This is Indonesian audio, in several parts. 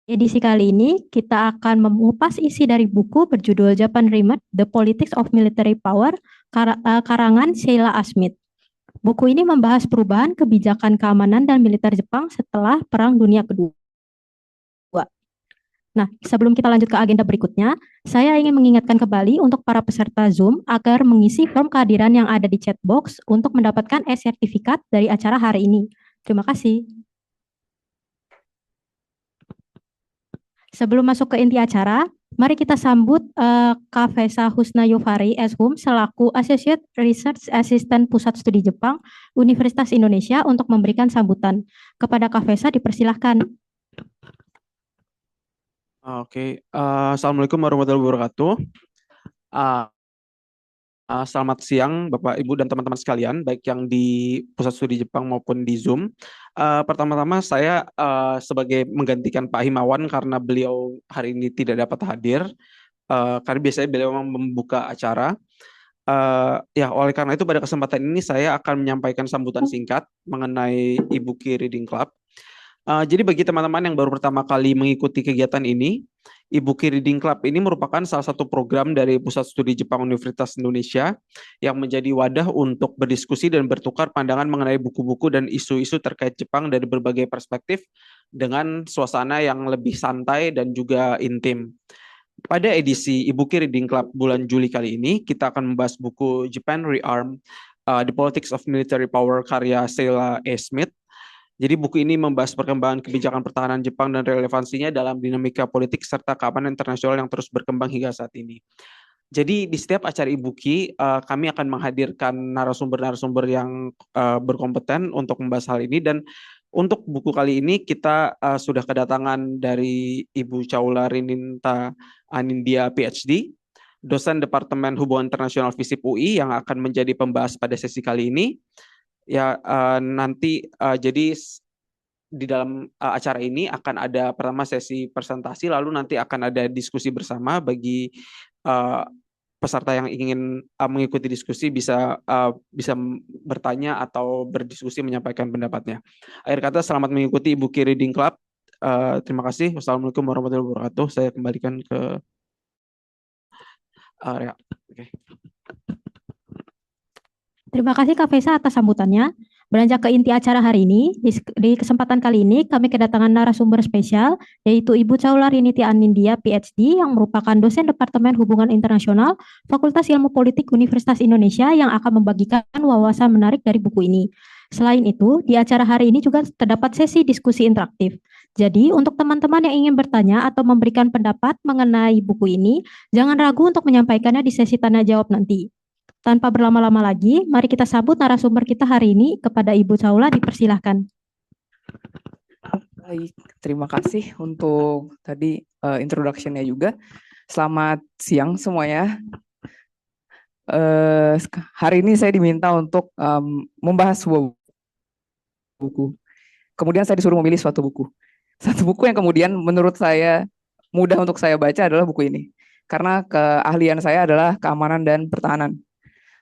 Edisi kali ini kita akan mengupas isi dari buku berjudul Japan Remade: The Politics of Military Power karangan Sheila A. Smith. Buku ini membahas perubahan kebijakan keamanan dan militer Jepang setelah Perang Dunia Kedua. Nah, sebelum kita lanjut ke agenda berikutnya, saya ingin mengingatkan kembali untuk para peserta Zoom agar mengisi form kehadiran yang ada di chat box untuk mendapatkan e-sertifikat dari acara hari ini. Terima kasih. Sebelum masuk ke inti acara, mari kita sambut Kak Fesa Husna Yovari Eshum selaku Associate Research Assistant Pusat Studi Jepang Universitas Indonesia untuk memberikan sambutan. Kepada Kak Fesa dipersilahkan. Oke, Assalamualaikum warahmatullahi wabarakatuh. Uh, Selamat siang Bapak, Ibu, dan teman-teman sekalian, baik yang di Pusat Studi Jepang maupun di Zoom. Pertama-tama saya sebagai menggantikan Pak Himawan karena beliau hari ini tidak dapat hadir, karena biasanya beliau memang membuka acara. Ya, oleh karena itu pada kesempatan ini saya akan menyampaikan sambutan singkat mengenai Ibuki Reading Club. Jadi bagi teman-teman yang baru pertama kali mengikuti kegiatan ini, Ibuki Reading Club ini merupakan salah satu program dari Pusat Studi Jepang Universitas Indonesia yang menjadi wadah untuk berdiskusi dan bertukar pandangan mengenai buku-buku dan isu-isu terkait Jepang dari berbagai perspektif dengan suasana yang lebih santai dan juga intim. Pada edisi Ibuki Reading Club bulan Juli kali ini, kita akan membahas buku Japan Rearm, The Politics of Military Power karya Sheila A. Smith. Jadi buku ini membahas perkembangan kebijakan pertahanan Jepang dan relevansinya dalam dinamika politik serta keamanan internasional yang terus berkembang hingga saat ini. Jadi di setiap acara Ibuki, kami akan menghadirkan narasumber-narasumber yang berkompeten untuk membahas hal ini. Dan untuk buku kali ini kita sudah kedatangan dari Ibu Chaula Rininta Anindya PhD, dosen Departemen Hubungan Internasional FISIP UI yang akan menjadi pembahas pada sesi kali ini. Ya, nanti jadi di dalam acara ini akan ada pertama sesi presentasi, lalu nanti akan ada diskusi bersama bagi uh, peserta yang ingin mengikuti diskusi bisa bertanya atau berdiskusi menyampaikan pendapatnya. Akhir kata, selamat mengikuti Ibuki Reading Club. Terima kasih. Wassalamualaikum warahmatullahi wabarakatuh. Saya kembalikan ke Rea. Okay. Terima kasih Kak Fesa atas sambutannya. Beranjak ke inti acara hari ini, di kesempatan kali ini kami kedatangan narasumber spesial, yaitu Ibu Chaula Riniti Anindya, PhD, yang merupakan dosen Departemen Hubungan Internasional, Fakultas Ilmu Politik Universitas Indonesia yang akan membagikan wawasan menarik dari buku ini. Selain itu, di acara hari ini juga terdapat sesi diskusi interaktif. Jadi, untuk teman-teman yang ingin bertanya atau memberikan pendapat mengenai buku ini, jangan ragu untuk menyampaikannya di sesi tanya jawab nanti. Tanpa berlama-lama lagi, mari kita sambut narasumber kita hari ini. Kepada Ibu Chaula dipersilahkan. Baik, terima kasih untuk tadi introduction-nya juga. Selamat siang semuanya. Hari ini saya diminta untuk membahas sebuah buku. Kemudian saya disuruh memilih suatu buku. Satu buku yang kemudian menurut saya mudah untuk saya baca adalah buku ini. Karena keahlian saya adalah keamanan dan pertahanan.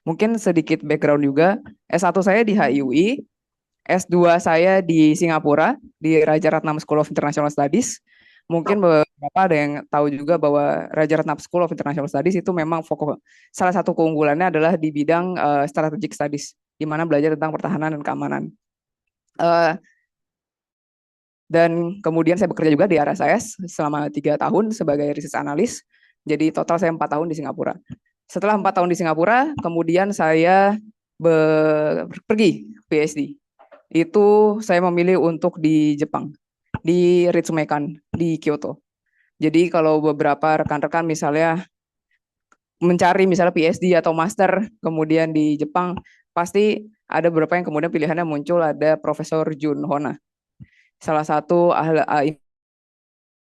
Mungkin sedikit background juga, S1 saya di HIUI, S2 saya di Singapura, di Rajaratnam School of International Studies. Mungkin beberapa ada yang tahu juga bahwa Rajaratnam School of International Studies itu memang fokus, salah satu keunggulannya adalah di bidang strategic studies, di mana belajar tentang pertahanan dan keamanan. Dan kemudian saya bekerja juga di RSIS selama 3 tahun sebagai research analyst. Jadi total saya 4 tahun di Singapura. Setelah 4 tahun di Singapura, kemudian saya pergi PhD. Itu saya memilih untuk di Jepang, di Ritsumeikan, di Kyoto. Jadi kalau beberapa rekan-rekan misalnya mencari misalnya PhD atau master kemudian di Jepang, pasti ada beberapa yang kemudian pilihannya muncul, ada Profesor Jun Hona, salah satu ahli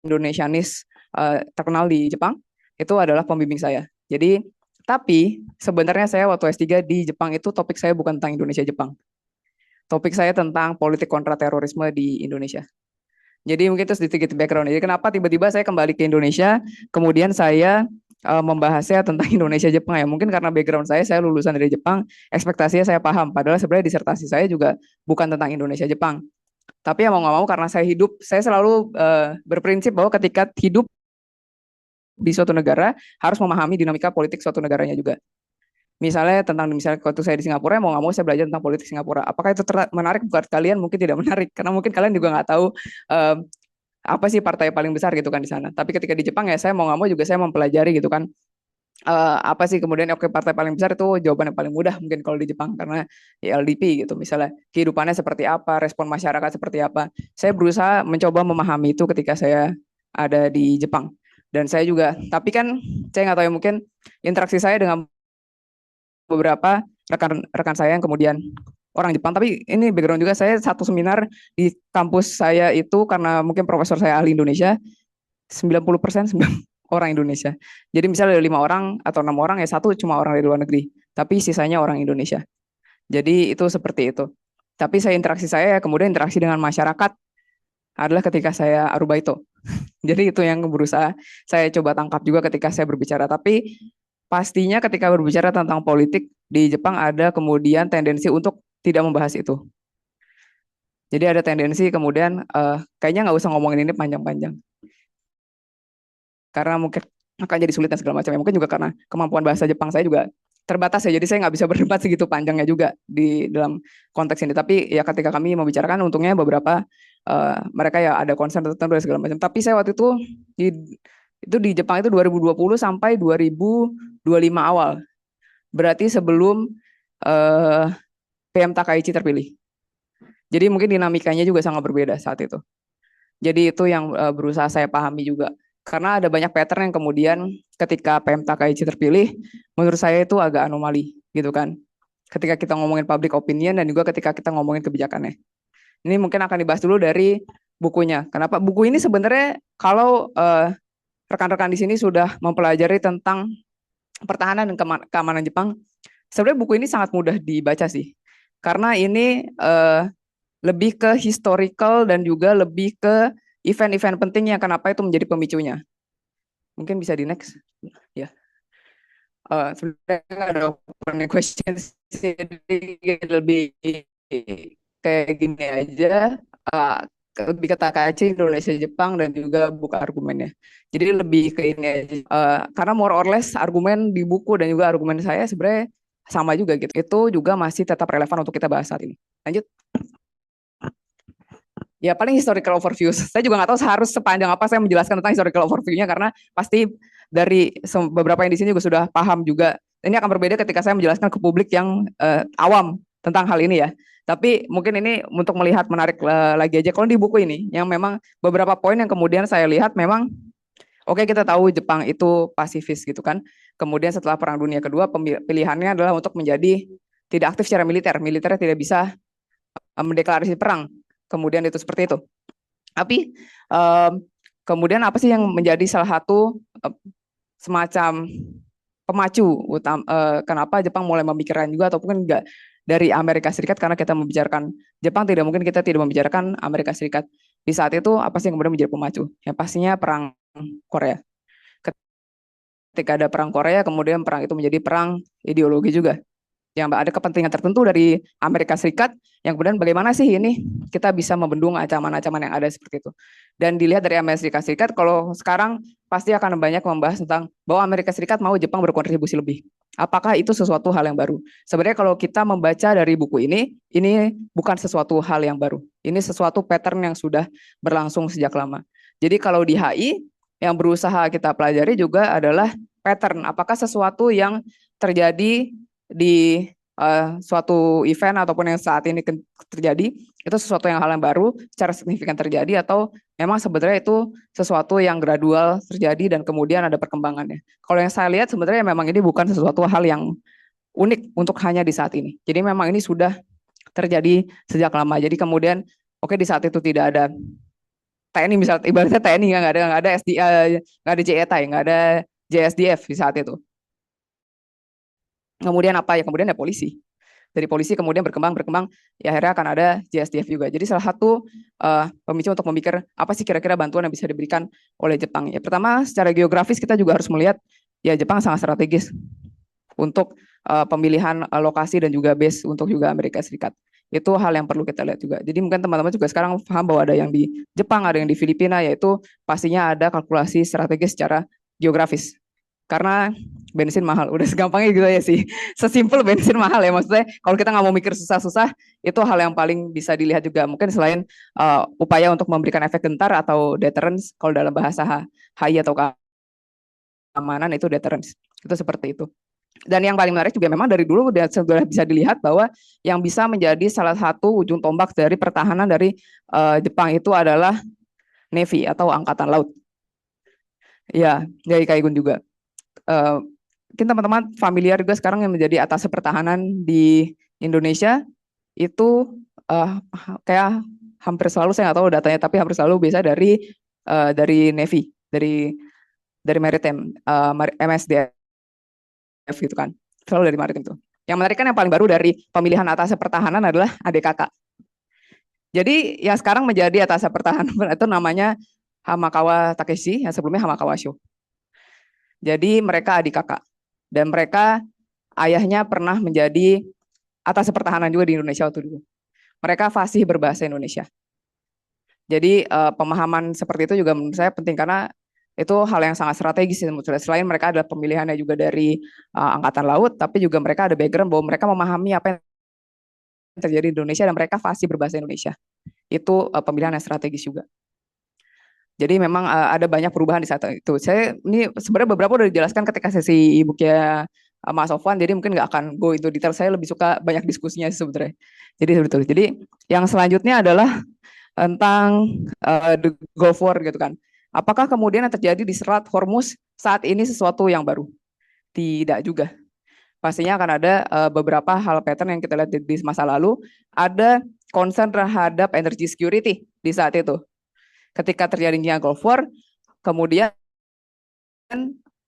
Indonesianis terkenal di Jepang, itu adalah pembimbing saya. Jadi tapi sebenarnya saya waktu S3 di Jepang itu topik saya bukan tentang Indonesia-Jepang. Topik saya tentang politik kontraterorisme di Indonesia. Jadi mungkin itu sedikit background. Jadi kenapa tiba-tiba saya kembali ke Indonesia, kemudian saya membahasnya tentang Indonesia-Jepang ya. Mungkin karena background saya lulusan dari Jepang, ekspektasinya saya paham. Padahal sebenarnya disertasi saya juga bukan tentang Indonesia-Jepang. Tapi ya mau nggak mau karena saya selalu berprinsip bahwa ketika hidup di suatu negara harus memahami dinamika politik suatu negaranya juga. Misalnya waktu saya di Singapura, mau nggak mau saya belajar tentang politik Singapura. Apakah itu menarik buat kalian? Mungkin tidak menarik, karena mungkin kalian juga nggak tahu apa sih partai paling besar gitu kan di sana. Tapi ketika di Jepang ya saya mau nggak mau juga saya mempelajari gitu kan. Apa sih kemudian oke partai paling besar itu jawaban yang paling mudah mungkin kalau di Jepang karena ya LDP gitu misalnya kehidupannya seperti apa, respon masyarakat seperti apa. Saya berusaha mencoba memahami itu ketika saya ada di Jepang. Dan saya juga, tapi kan saya nggak tahu ya mungkin interaksi saya dengan beberapa rekan saya yang kemudian orang Jepang, tapi ini background juga saya satu seminar di kampus saya itu karena mungkin profesor saya ahli Indonesia, 90% orang Indonesia. Jadi misalnya ada 5 orang atau 6 orang ya satu cuma orang dari luar negeri, tapi sisanya orang Indonesia. Jadi itu seperti itu. Tapi saya kemudian interaksi dengan masyarakat adalah ketika saya arubaito. Jadi itu yang berusaha saya coba tangkap juga ketika saya berbicara. Tapi pastinya ketika berbicara tentang politik di Jepang ada kemudian tendensi untuk tidak membahas itu. Jadi ada tendensi kemudian kayaknya nggak usah ngomongin ini panjang-panjang. Karena mungkin akan jadi sulit dan segala macam. Mungkin juga karena kemampuan bahasa Jepang saya juga terbatas ya. Jadi saya nggak bisa berdebat segitu panjangnya juga di dalam konteks ini. Tapi ya ketika kami membicarakan untungnya beberapa mereka ya ada concern tertentu dan segala macam. Tapi saya waktu itu di Jepang itu 2020 sampai 2025 awal. Berarti sebelum PM Takaichi terpilih. Jadi mungkin dinamikanya juga sangat berbeda saat itu. Jadi itu yang berusaha saya pahami juga. Karena ada banyak pattern yang kemudian ketika PM Takaichi terpilih, menurut saya itu agak anomali gitu kan. Ketika kita ngomongin public opinion dan juga ketika kita ngomongin kebijakannya. Ini mungkin akan dibahas dulu dari bukunya. Kenapa? Buku ini sebenarnya kalau rekan-rekan di sini sudah mempelajari tentang pertahanan dan keamanan Jepang, sebenarnya buku ini sangat mudah dibaca sih. Karena ini lebih ke historical dan juga lebih ke event-event pentingnya kenapa itu menjadi pemicunya. Mungkin bisa di next. Ya. Sebenarnya ada open questions lebih kayak gini aja, lebih ke Takaichi, Indonesia, Jepang, dan juga buka argumennya. Jadi lebih ke ini aja. Karena more or less argumen di buku dan juga argumen saya sebenarnya sama juga gitu. Itu juga masih tetap relevan untuk kita bahas saat ini. Lanjut. Ya paling historical overview. Saya juga nggak tahu harus sepanjang apa saya menjelaskan tentang historical overview-nya karena pasti dari beberapa yang di sini juga sudah paham juga. Ini akan berbeda ketika saya menjelaskan ke publik yang awam tentang hal ini ya. Tapi mungkin ini untuk melihat menarik lagi aja. Kalau di buku ini, yang memang beberapa poin yang kemudian saya lihat memang, oke kita tahu Jepang itu pasifis gitu kan. Kemudian setelah Perang Dunia Kedua, pilihannya adalah untuk menjadi tidak aktif secara militer. Militernya tidak bisa mendeklarasi perang. Kemudian itu seperti itu. Tapi kemudian apa sih yang menjadi salah satu semacam pemacu utama kenapa Jepang mulai memikirkan juga ataupun enggak dari Amerika Serikat karena kita membicarakan Jepang tidak mungkin kita tidak membicarakan Amerika Serikat. Di saat itu apa sih yang kemudian menjadi pemacu? Yang pastinya perang Korea. Ketika ada perang Korea kemudian perang itu menjadi perang ideologi juga. Yang ada kepentingan tertentu dari Amerika Serikat yang kemudian bagaimana sih ini kita bisa membendung ancaman-ancaman yang ada seperti itu. Dan dilihat dari Amerika Serikat kalau sekarang pasti akan banyak membahas tentang bahwa Amerika Serikat mau Jepang berkontribusi lebih. Apakah itu sesuatu hal yang baru? Sebenarnya kalau kita membaca dari buku ini bukan sesuatu hal yang baru. Ini sesuatu pattern yang sudah berlangsung sejak lama. Jadi kalau di HI yang berusaha kita pelajari juga adalah pattern. Apakah sesuatu yang terjadi di suatu event ataupun yang saat ini terjadi itu sesuatu yang hal yang baru secara signifikan terjadi atau memang sebenarnya itu sesuatu yang gradual terjadi dan kemudian ada perkembangannya. Kalau yang saya lihat sebenarnya memang ini bukan sesuatu hal yang unik untuk hanya di saat ini. Jadi memang ini sudah terjadi sejak lama. Jadi kemudian oke di saat itu tidak ada TNI misalnya ibaratnya TNI nggak ada nggak ada JETI nggak ada JSDF di saat itu. Kemudian apa ya? Kemudian ada polisi. Dari polisi kemudian berkembang, ya akhirnya akan ada JSDF juga. Jadi salah satu pemicu untuk memikir apa sih kira-kira bantuan yang bisa diberikan oleh Jepang. Ya pertama secara geografis kita juga harus melihat ya Jepang sangat strategis untuk pemilihan lokasi dan juga base untuk juga Amerika Serikat. Itu hal yang perlu kita lihat juga. Jadi mungkin teman-teman juga sekarang paham bahwa ada yang di Jepang, ada yang di Filipina, yaitu pastinya ada kalkulasi strategis secara geografis. Karena bensin mahal, udah segampangnya gitu ya sih. Sesimpel bensin mahal ya, maksudnya kalau kita nggak mau mikir susah-susah, itu hal yang paling bisa dilihat juga. Mungkin selain upaya untuk memberikan efek gentar atau deterrence, kalau dalam bahasa HI atau keamanan itu deterrence. Itu seperti itu. Dan yang paling menarik juga memang dari dulu sudah bisa dilihat bahwa yang bisa menjadi salah satu ujung tombak dari pertahanan dari Jepang itu adalah Navy atau Angkatan Laut. Ya, dari Kaigun juga. Mungkin teman-teman familiar juga sekarang yang menjadi atase pertahanan di Indonesia itu kayak hampir selalu, saya nggak tahu datanya, tapi hampir selalu bisa dari Navy, dari Maritime, MSDF gitu kan, selalu dari Maritime tuh. Yang menarik kan yang paling baru dari pemilihan atase pertahanan adalah ADKK. Jadi yang sekarang menjadi atase pertahanan itu namanya Hamakawa Takeshi, yang sebelumnya Hamakawa Sho. Jadi mereka adik kakak. Dan mereka ayahnya pernah menjadi atase pertahanan juga di Indonesia waktu dulu. Mereka fasih berbahasa Indonesia. Jadi pemahaman seperti itu juga menurut saya penting karena itu hal yang sangat strategis. Selain mereka adalah pemilihannya juga dari Angkatan Laut, tapi juga mereka ada background bahwa mereka memahami apa yang terjadi di Indonesia dan mereka fasih berbahasa Indonesia. Itu pemilihan yang strategis juga. Jadi memang ada banyak perubahan di saat itu. Saya ini sebenarnya beberapa udah dijelaskan ketika sesi e-booknya Mas Sofwan, jadi mungkin nggak akan go into detail. Saya lebih suka banyak diskusinya sebenarnya. Jadi betul. Jadi yang selanjutnya adalah tentang the Gulf War gitu kan. Apakah kemudian yang terjadi di Selat Hormuz saat ini sesuatu yang baru? Tidak juga. Pastinya akan ada beberapa hal pattern yang kita lihat di masa lalu. Ada concern terhadap energy security di saat itu. Ketika terjadinya Gulf War, kemudian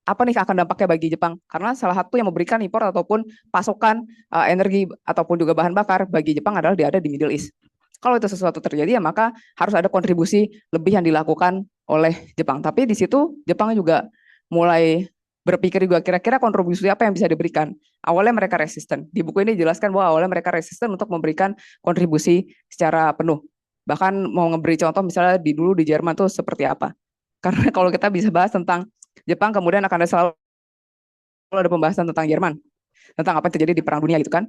apa nih akan dampaknya bagi Jepang? Karena salah satu yang memberikan impor ataupun pasokan energi ataupun juga bahan bakar bagi Jepang adalah dia ada di Middle East. Kalau itu sesuatu terjadi ya maka harus ada kontribusi lebih yang dilakukan oleh Jepang. Tapi di situ Jepang juga mulai berpikir juga kira-kira kontribusi apa yang bisa diberikan. Awalnya mereka resisten. Di buku ini dijelaskan bahwa awalnya mereka resisten untuk memberikan kontribusi secara penuh. Bahkan mau ngeberi contoh misalnya dulu di Jerman tuh seperti apa. Karena kalau kita bisa bahas tentang Jepang, kemudian akan ada selalu ada pembahasan tentang Jerman. Tentang apa yang terjadi di Perang Dunia gitu kan.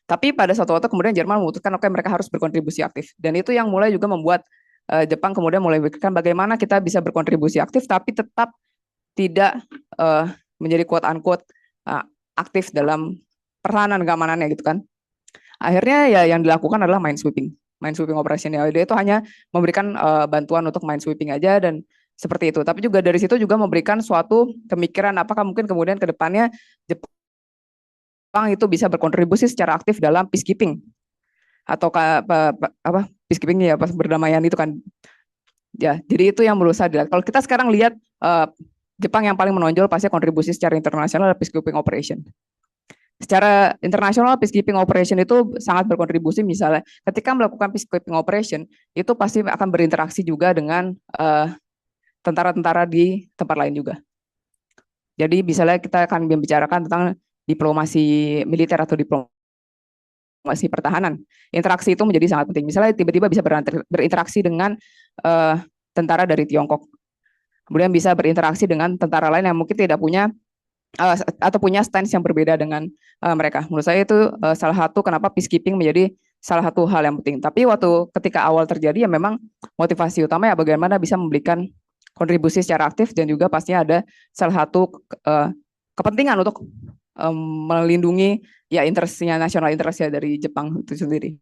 Tapi pada suatu waktu kemudian Jerman memutuskan oke mereka harus berkontribusi aktif. Dan itu yang mulai juga membuat Jepang kemudian mulai memikirkan bagaimana kita bisa berkontribusi aktif tapi tetap tidak menjadi quote unquote aktif dalam pertahanan keamanannya gitu kan. Akhirnya ya yang dilakukan adalah minesweeping operation ya. Dia itu hanya memberikan bantuan untuk minesweeping aja dan seperti itu. Tapi juga dari situ juga memberikan suatu pemikiran apakah mungkin kemudian ke depannya Jepang itu bisa berkontribusi secara aktif dalam peacekeeping atau peacekeeping ya pas berdamaian itu kan. Ya, jadi itu yang menurut saya dilihat. Kalau kita sekarang lihat Jepang yang paling menonjol pasti kontribusi secara internasional adalah peacekeeping operation. Secara internasional peacekeeping operation itu sangat berkontribusi misalnya ketika melakukan peacekeeping operation itu pasti akan berinteraksi juga dengan tentara-tentara di tempat lain juga. Jadi misalnya kita akan membicarakan tentang diplomasi militer atau diplomasi pertahanan. Interaksi itu menjadi sangat penting. Misalnya tiba-tiba bisa berinteraksi dengan tentara dari Tiongkok. Kemudian bisa berinteraksi dengan tentara lain yang mungkin tidak punya atau punya stance yang berbeda dengan mereka. Menurut saya itu salah satu kenapa peacekeeping menjadi salah satu hal yang penting. Tapi waktu ketika awal terjadi ya memang motivasi utama ya bagaimana bisa memberikan kontribusi secara aktif dan juga pastinya ada salah satu kepentingan untuk melindungi ya interestnya nasional interestnya dari Jepang itu sendiri.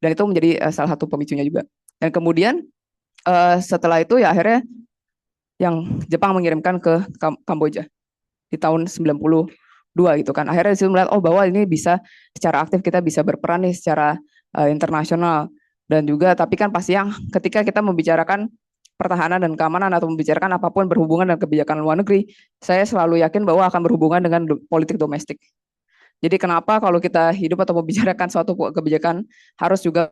Dan itu menjadi salah satu pemicunya juga. Dan kemudian setelah itu ya akhirnya yang Jepang mengirimkan ke Kamboja di tahun 92 gitu kan. Akhirnya disitu melihat bahwa ini bisa secara aktif kita bisa berperan nih secara internasional dan juga tapi kan pasti yang ketika kita membicarakan pertahanan dan keamanan atau membicarakan apapun berhubungan dengan kebijakan luar negeri, saya selalu yakin bahwa akan berhubungan dengan politik domestik. Jadi kenapa kalau kita hidup atau membicarakan suatu kebijakan harus juga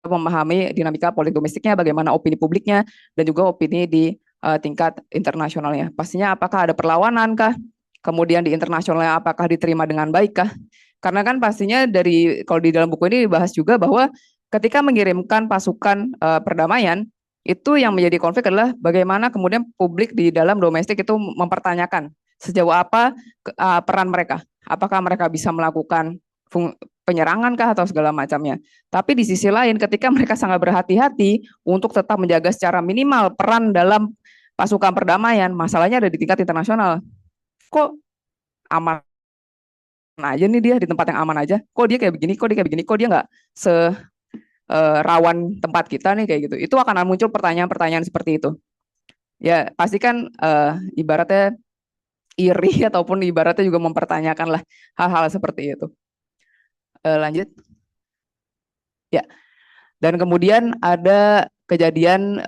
memahami dinamika politik domestiknya, bagaimana opini publiknya dan juga opini di tingkat internasionalnya. Pastinya apakah ada perlawanan kah? Kemudian di internasionalnya apakah diterima dengan baik kah? Karena kan pastinya kalau di dalam buku ini dibahas juga bahwa ketika mengirimkan pasukan perdamaian, itu yang menjadi konflik adalah bagaimana kemudian publik di dalam domestik itu mempertanyakan sejauh apa peran mereka. Apakah mereka bisa melakukan penyerangan kah atau segala macamnya. Tapi di sisi lain ketika mereka sangat berhati-hati untuk tetap menjaga secara minimal peran dalam pasukan perdamaian, masalahnya ada di tingkat internasional. Kok aman aja nih dia di tempat yang aman aja, kok dia kayak begini, kok dia kayak begini, kok dia nggak rawan tempat kita nih kayak gitu. Itu akan muncul pertanyaan-pertanyaan seperti itu. Ya pasti kan ibaratnya iri ataupun ibaratnya juga mempertanyakan lah hal-hal seperti itu. Lanjut. Ya. Dan kemudian ada kejadian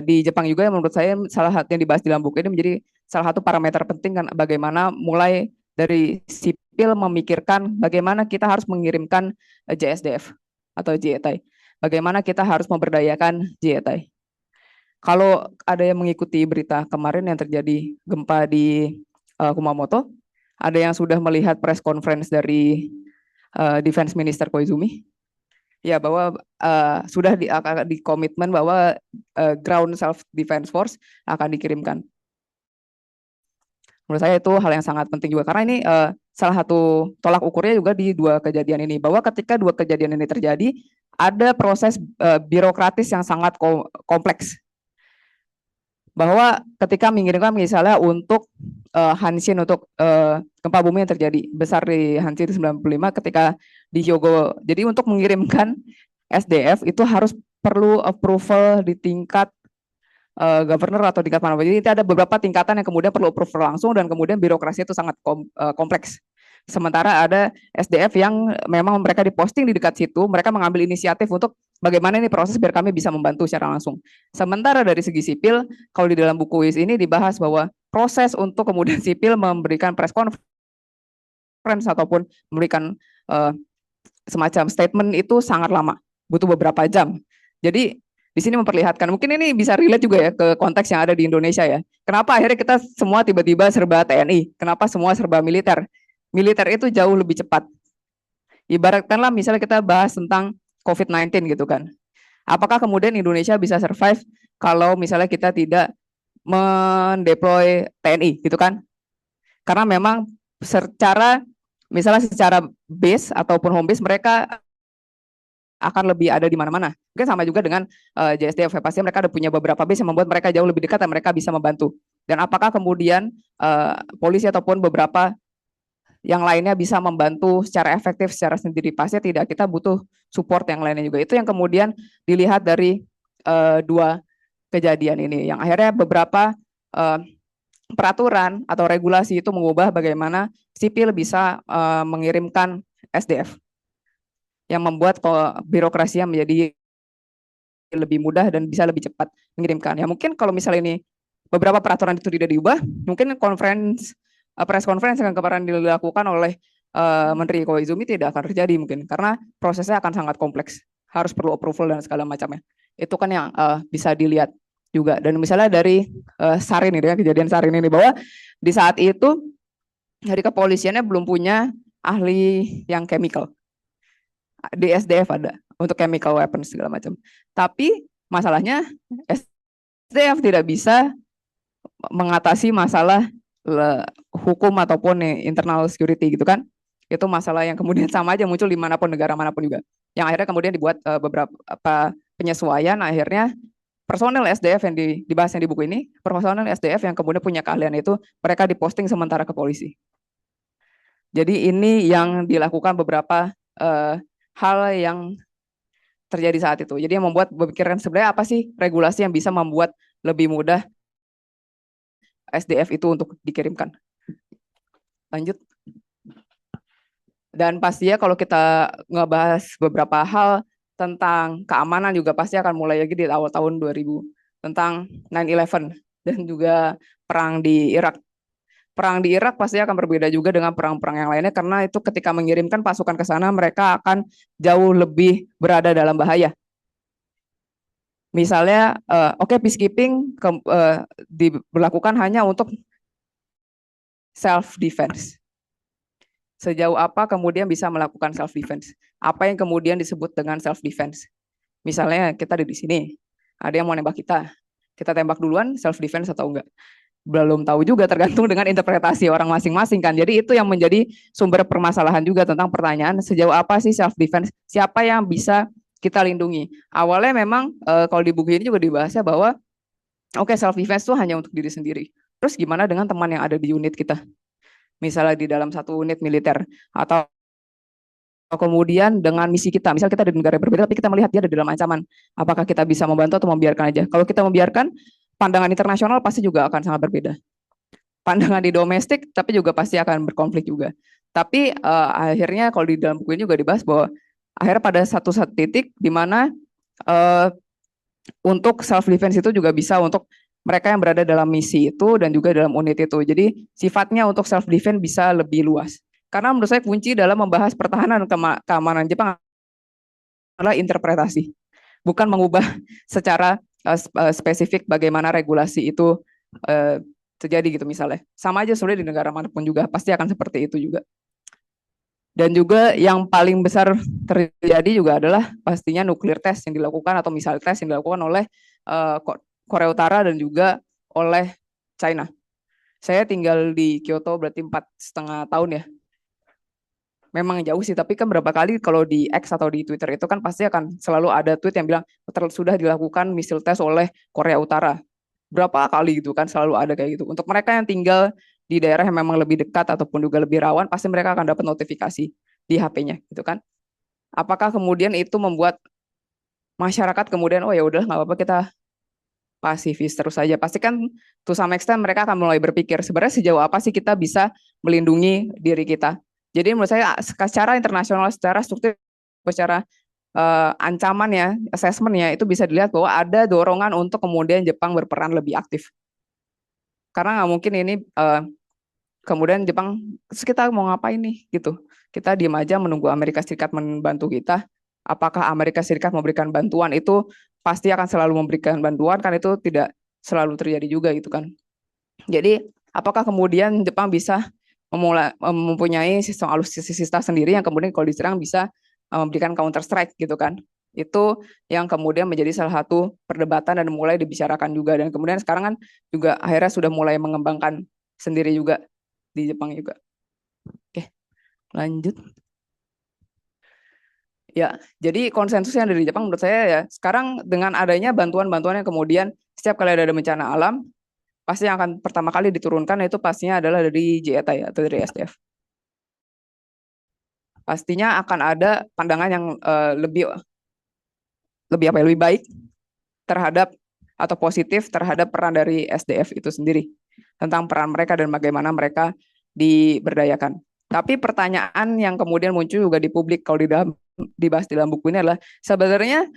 di Jepang juga yang menurut saya salah satu yang dibahas di dalam buku ini menjadi salah satu parameter penting kan bagaimana mulai dari sipil memikirkan bagaimana kita harus mengirimkan JSDF atau JETI. Bagaimana kita harus memberdayakan JETI. Kalau ada yang mengikuti berita kemarin yang terjadi gempa di Kumamoto, ada yang sudah melihat press conference dari Defense Minister Koizumi, ya bahwa sudah di komitmen bahwa ground self defense force akan dikirimkan. Menurut saya itu hal yang sangat penting juga karena ini salah satu tolak ukurnya juga di dua kejadian ini, bahwa ketika dua kejadian ini terjadi ada proses birokratis yang sangat kompleks. Bahwa ketika mengirimkan misalnya untuk Hanshin untuk gempa bumi yang terjadi besar di Hanshin 95 ketika di Hyogo. Jadi untuk mengirimkan SDF itu harus perlu approval di tingkat governor atau tingkat mana. Jadi ada beberapa tingkatan yang kemudian perlu approval langsung dan kemudian birokrasi itu sangat kompleks. Sementara ada SDF yang memang mereka diposting di dekat situ, mereka mengambil inisiatif untuk bagaimana ini proses biar kami bisa membantu secara langsung. Sementara dari segi sipil, kalau di dalam buku WIS ini dibahas bahwa proses untuk kemudian sipil memberikan press conference ataupun memberikan semacam statement itu sangat lama, butuh beberapa jam. Jadi di sini memperlihatkan, mungkin ini bisa relate juga ya ke konteks yang ada di Indonesia ya. Kenapa akhirnya kita semua tiba-tiba serba TNI? Kenapa semua serba militer? Militer itu jauh lebih cepat. Ibaratkanlah misalnya kita bahas tentang COVID-19 gitu kan. Apakah kemudian Indonesia bisa survive kalau misalnya kita tidak mendeploy TNI gitu kan? Karena memang misalnya secara base ataupun home base mereka akan lebih ada di mana-mana. Mungkin sama juga dengan JSDF, pasti mereka ada punya beberapa base yang membuat mereka jauh lebih dekat dan mereka bisa membantu. Dan apakah kemudian polisi ataupun beberapa yang lainnya bisa membantu secara efektif secara sendiri? Pasti tidak, kita butuh support yang lainnya juga. Itu yang kemudian dilihat dari dua kejadian ini, yang akhirnya beberapa peraturan atau regulasi itu mengubah bagaimana sipil bisa mengirimkan SDF, yang membuat birokrasinya menjadi lebih mudah dan bisa lebih cepat mengirimkan. Ya mungkin kalau misalnya ini beberapa peraturan itu tidak diubah, mungkin press conference yang kemarin dilakukan oleh Menteri Koizumi tidak akan terjadi mungkin, karena prosesnya akan sangat kompleks, harus perlu approval dan segala macamnya. Itu kan yang bisa dilihat juga. Dan misalnya dari Sarin ini, kejadian Sarin ini, bahwa di saat itu dari kepolisiannya belum punya ahli yang chemical. Di SDF ada untuk chemical weapons segala macam. Tapi masalahnya SDF tidak bisa mengatasi masalah hukum ataupun internal security gitu kan. Itu masalah yang kemudian sama aja muncul di manapun, negara manapun juga. Yang akhirnya kemudian dibuat beberapa penyesuaian, akhirnya personel SDF yang dibahas yang di buku ini, personel SDF yang kemudian punya keahlian itu mereka diposting sementara ke polisi. Jadi ini yang dilakukan beberapa hal yang terjadi saat itu. Jadi yang membuat berpikiran sebenarnya apa sih regulasi yang bisa membuat lebih mudah SDF itu untuk dikirimkan. Lanjut. Dan pastinya kalau kita ngebahas beberapa hal tentang keamanan juga pasti akan mulai lagi di awal tahun 2000 tentang 9/11 dan juga perang di Irak. Perang di Irak pasti akan berbeda juga dengan perang-perang yang lainnya, karena itu ketika mengirimkan pasukan ke sana mereka akan jauh lebih berada dalam bahaya. Misalnya, peacekeeping diberlakukan hanya untuk self defense. Sejauh apa kemudian bisa melakukan self defense? Apa yang kemudian disebut dengan self defense? Misalnya kita ada di sini, ada yang mau nembak kita tembak duluan self defense atau enggak? Belum tahu juga, tergantung dengan interpretasi orang masing-masing kan. Jadi itu yang menjadi sumber permasalahan juga tentang pertanyaan sejauh apa sih self defense? Siapa yang bisa kita lindungi? Awalnya memang kalau di buku ini juga dibahasnya bahwa oke, self defense itu hanya untuk diri sendiri. Terus gimana dengan teman yang ada di unit kita? Misalnya di dalam satu unit militer atau kemudian dengan misi kita, misal kita ada di negara berbeda tapi kita melihat dia ada di dalam ancaman, apakah kita bisa membantu atau membiarkan aja? Kalau kita membiarkan, pandangan internasional pasti juga akan sangat berbeda. Pandangan di domestik tapi juga pasti akan berkonflik juga. Tapi akhirnya kalau di dalam buku ini juga dibahas bahwa akhirnya pada satu titik di mana untuk self defense itu juga bisa untuk mereka yang berada dalam misi itu dan juga dalam unit itu. Jadi sifatnya untuk self defense bisa lebih luas. Karena menurut saya kunci dalam membahas pertahanan keamanan Jepang adalah interpretasi, bukan mengubah secara spesifik bagaimana regulasi itu terjadi gitu misalnya. Sama aja sebenarnya di negara manapun juga pasti akan seperti itu juga. Dan juga yang paling besar terjadi juga adalah pastinya nuklir test yang dilakukan atau misal test yang dilakukan oleh Korea Utara dan juga oleh China. Saya tinggal di Kyoto berarti 4,5 tahun ya. Memang jauh sih, tapi kan berapa kali kalau di X atau di Twitter itu kan pasti akan selalu ada tweet yang bilang sudah dilakukan missile test oleh Korea Utara. Berapa kali gitu kan selalu ada kayak gitu. Untuk mereka yang tinggal di daerah yang memang lebih dekat ataupun juga lebih rawan, pasti mereka akan dapat notifikasi di HP-nya gitu kan. Apakah kemudian itu membuat masyarakat kemudian oh ya udah nggak apa-apa kita pasifis terus saja. Pasti kan to some extent mereka akan mulai berpikir sebenarnya sejauh apa sih kita bisa melindungi diri kita. Jadi menurut saya secara internasional, secara struktur, secara ancaman ya, assessment ya, itu bisa dilihat bahwa ada dorongan untuk kemudian Jepang berperan lebih aktif. Karena nggak mungkin ini kemudian Jepang, terus kita mau ngapain nih gitu. Kita diam aja menunggu Amerika Serikat membantu kita. Apakah Amerika Serikat memberikan bantuan itu pasti akan selalu memberikan bantuan, kan itu tidak selalu terjadi juga gitu kan. Jadi apakah kemudian Jepang bisa mempunyai sistem alutsista sendiri yang kemudian kalau diserang bisa memberikan counter strike gitu kan. Itu yang kemudian menjadi salah satu perdebatan dan mulai dibicarakan juga. Dan kemudian sekarang kan juga akhirnya sudah mulai mengembangkan sendiri juga di Jepang juga. Oke, lanjut. Ya, jadi konsensus yang dari Jepang menurut saya ya, sekarang dengan adanya bantuan-bantuan yang kemudian setiap kali ada bencana alam, pasti yang akan pertama kali diturunkan itu pastinya adalah dari JETA ya, atau dari SDF. Pastinya akan ada pandangan yang lebih baik terhadap atau positif terhadap peran dari SDF itu sendiri, tentang peran mereka dan bagaimana mereka diberdayakan. Tapi pertanyaan yang kemudian muncul juga di publik kalau dibahas di dalam buku ini adalah sebenarnya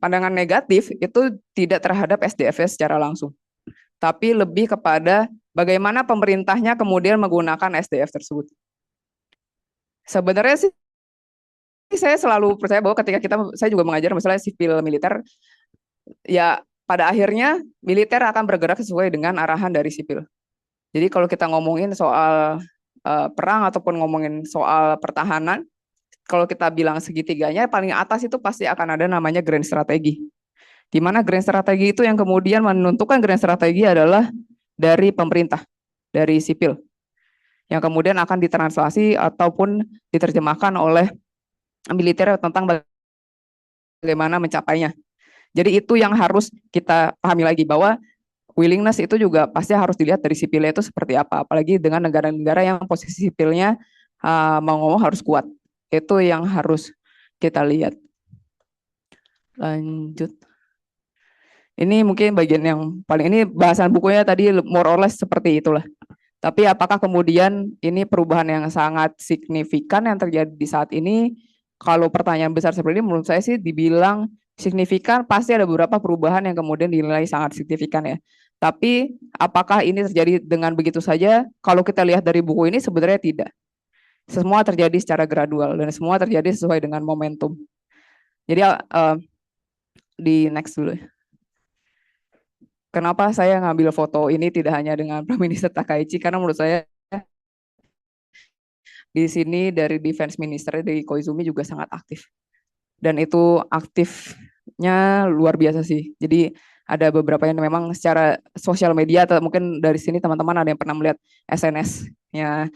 pandangan negatif itu tidak terhadap SDF secara langsung, tapi lebih kepada bagaimana pemerintahnya kemudian menggunakan SDF tersebut. Sebenarnya sih saya selalu percaya bahwa ketika saya juga mengajar masalah sipil militer, ya pada akhirnya militer akan bergerak sesuai dengan arahan dari sipil. Jadi kalau kita ngomongin soal perang ataupun ngomongin soal pertahanan, kalau kita bilang segitiganya paling atas itu pasti akan ada namanya grand strategi. Di mana grand strategi itu yang kemudian menentukan grand strategi adalah dari pemerintah, dari sipil, yang kemudian akan ditranslasi ataupun diterjemahkan oleh militer tentang bagaimana mencapainya. Jadi itu yang harus kita pahami lagi bahwa willingness itu juga pasti harus dilihat dari sipilnya itu seperti apa, apalagi dengan negara-negara yang posisi sipilnya mau ngomong harus kuat. Itu yang harus kita lihat. Lanjut. Ini mungkin bagian yang paling, ini bahasan bukunya tadi more or less seperti itulah. Tapi apakah kemudian ini perubahan yang sangat signifikan yang terjadi di saat ini? Kalau pertanyaan besar seperti ini menurut saya sih dibilang signifikan, pasti ada beberapa perubahan yang kemudian dinilai sangat signifikan ya. Tapi apakah ini terjadi dengan begitu saja? Kalau kita lihat dari buku ini sebenarnya tidak. Semua terjadi secara gradual dan semua terjadi sesuai dengan momentum. Jadi di next dulu. Kenapa saya ngambil foto ini tidak hanya dengan Prime Minister Takaichi? Karena menurut saya Di sini dari Defense Minister dari Koizumi juga sangat aktif. Dan itu aktifnya luar biasa sih. Jadi ada beberapa yang memang secara sosial media atau mungkin dari sini teman-teman ada yang pernah melihat SNS-nya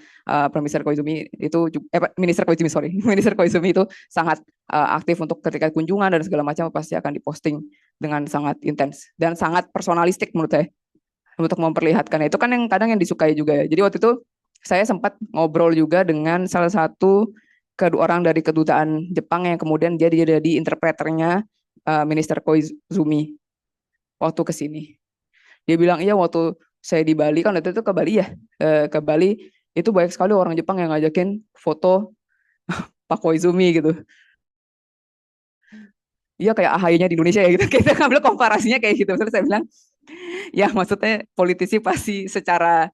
Minister Koizumi itu Minister Koizumi sorry, Minister Koizumi itu sangat aktif untuk ketika kunjungan dan segala macam pasti akan diposting dengan sangat intens dan sangat personalistik menurut saya untuk memperlihatkan. Itu kan yang kadang yang disukai juga ya. Jadi waktu itu saya sempat ngobrol juga dengan salah satu orang dari kedutaan Jepang yang kemudian dia jadi interpreternya Minister Koizumi waktu ke sini. Dia bilang iya waktu saya di Bali kan waktu itu ke Bali ya, ke Bali itu banyak sekali orang Jepang yang ngajakin foto Pak Koizumi gitu. Iya kayak AHY-nya di Indonesia ya gitu. Kita ngambil komparasinya kayak gitu. Terus saya bilang, ya maksudnya politisi pasti secara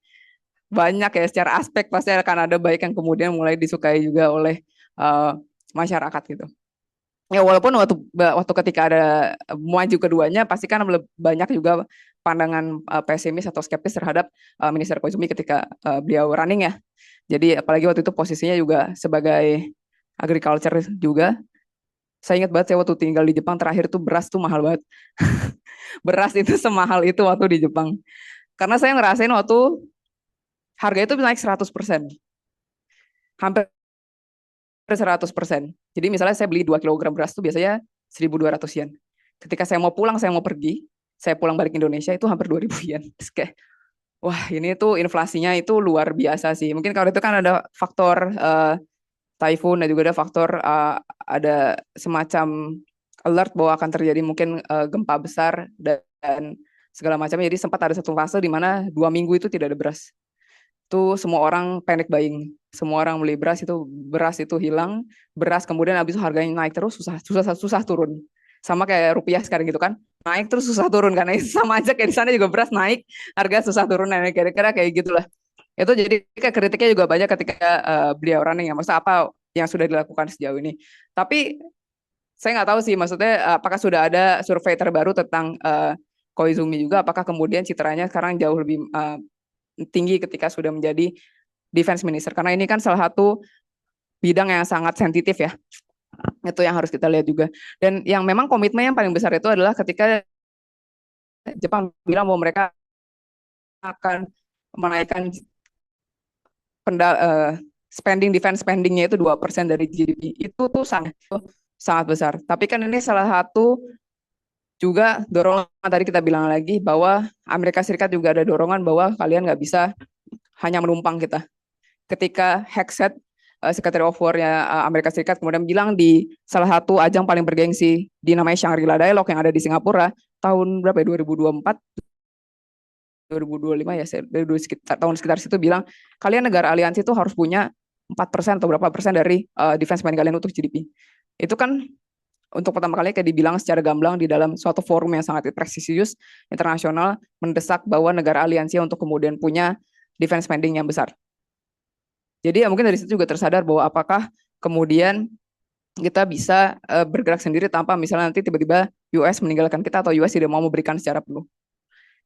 banyak ya, secara aspek pasti akan ada baik yang kemudian mulai disukai juga oleh masyarakat gitu. Ya walaupun waktu ketika ada maju keduanya pasti kan banyak juga pandangan pesimis atau skeptis terhadap Minister Koizumi ketika beliau running ya. Jadi apalagi waktu itu posisinya juga sebagai agriculture juga. Saya ingat banget saya waktu tinggal di Jepang terakhir tuh beras tuh mahal banget. Beras itu semahal itu waktu di Jepang. Karena saya ngerasain waktu harga itu naik 100%. Hampir 100%. Jadi misalnya saya beli 2 kg beras tuh biasanya 1.200 yen. Ketika saya mau pulang, saya mau pergi, saya pulang balik Indonesia itu hampir 2.000 yen. Terus kayak, wah ini tuh inflasinya itu luar biasa sih. Mungkin kalau itu kan ada faktor typhoon dan juga ada faktor ada semacam alert bahwa akan terjadi mungkin gempa besar dan segala macam. Jadi sempat ada satu fase di mana 2 minggu itu tidak ada beras. Itu semua orang panic buying, semua orang beli beras itu hilang, beras kemudian habis itu harganya naik terus susah turun. Sama kayak rupiah sekarang gitu kan, naik terus susah turun karena itu sama aja kayak di sana juga beras naik, harga susah turun, nah kira-kira kayak gitulah. Itu jadi kritiknya juga banyak ketika beliau running ya, maksudnya apa yang sudah dilakukan sejauh ini. Tapi saya nggak tahu sih, maksudnya apakah sudah ada survei terbaru tentang Koizumi juga, apakah kemudian citranya sekarang jauh lebih tinggi ketika sudah menjadi defense minister, karena ini kan salah satu bidang yang sangat sensitif ya. Itu yang harus kita lihat juga. Dan yang memang komitmen yang paling besar itu adalah ketika Jepang bilang bahwa mereka akan menaikkan defense spendingnya itu 2% dari GDP. Itu tuh sangat besar. Tapi kan ini salah satu juga dorongan tadi kita bilang lagi bahwa Amerika Serikat juga ada dorongan bahwa kalian nggak bisa hanya menumpang kita. Ketika Hegseth, Secretary of War-nya Amerika Serikat kemudian bilang di salah satu ajang paling bergengsi di namanya Shangri-La Dialogue yang ada di Singapura tahun berapa ya, 2024 2025 ya, tahun sekitar situ bilang kalian negara aliansi itu harus punya 4% atau berapa persen dari defense spending kalian untuk GDP. Itu kan untuk pertama kali kayak dibilang secara gamblang di dalam suatu forum yang sangat prestisius internasional mendesak bahwa negara aliansi untuk kemudian punya defense spending yang besar. Jadi ya mungkin dari situ juga tersadar bahwa apakah kemudian kita bisa bergerak sendiri tanpa misalnya nanti tiba-tiba US meninggalkan kita atau US tidak mau memberikan secara penuh.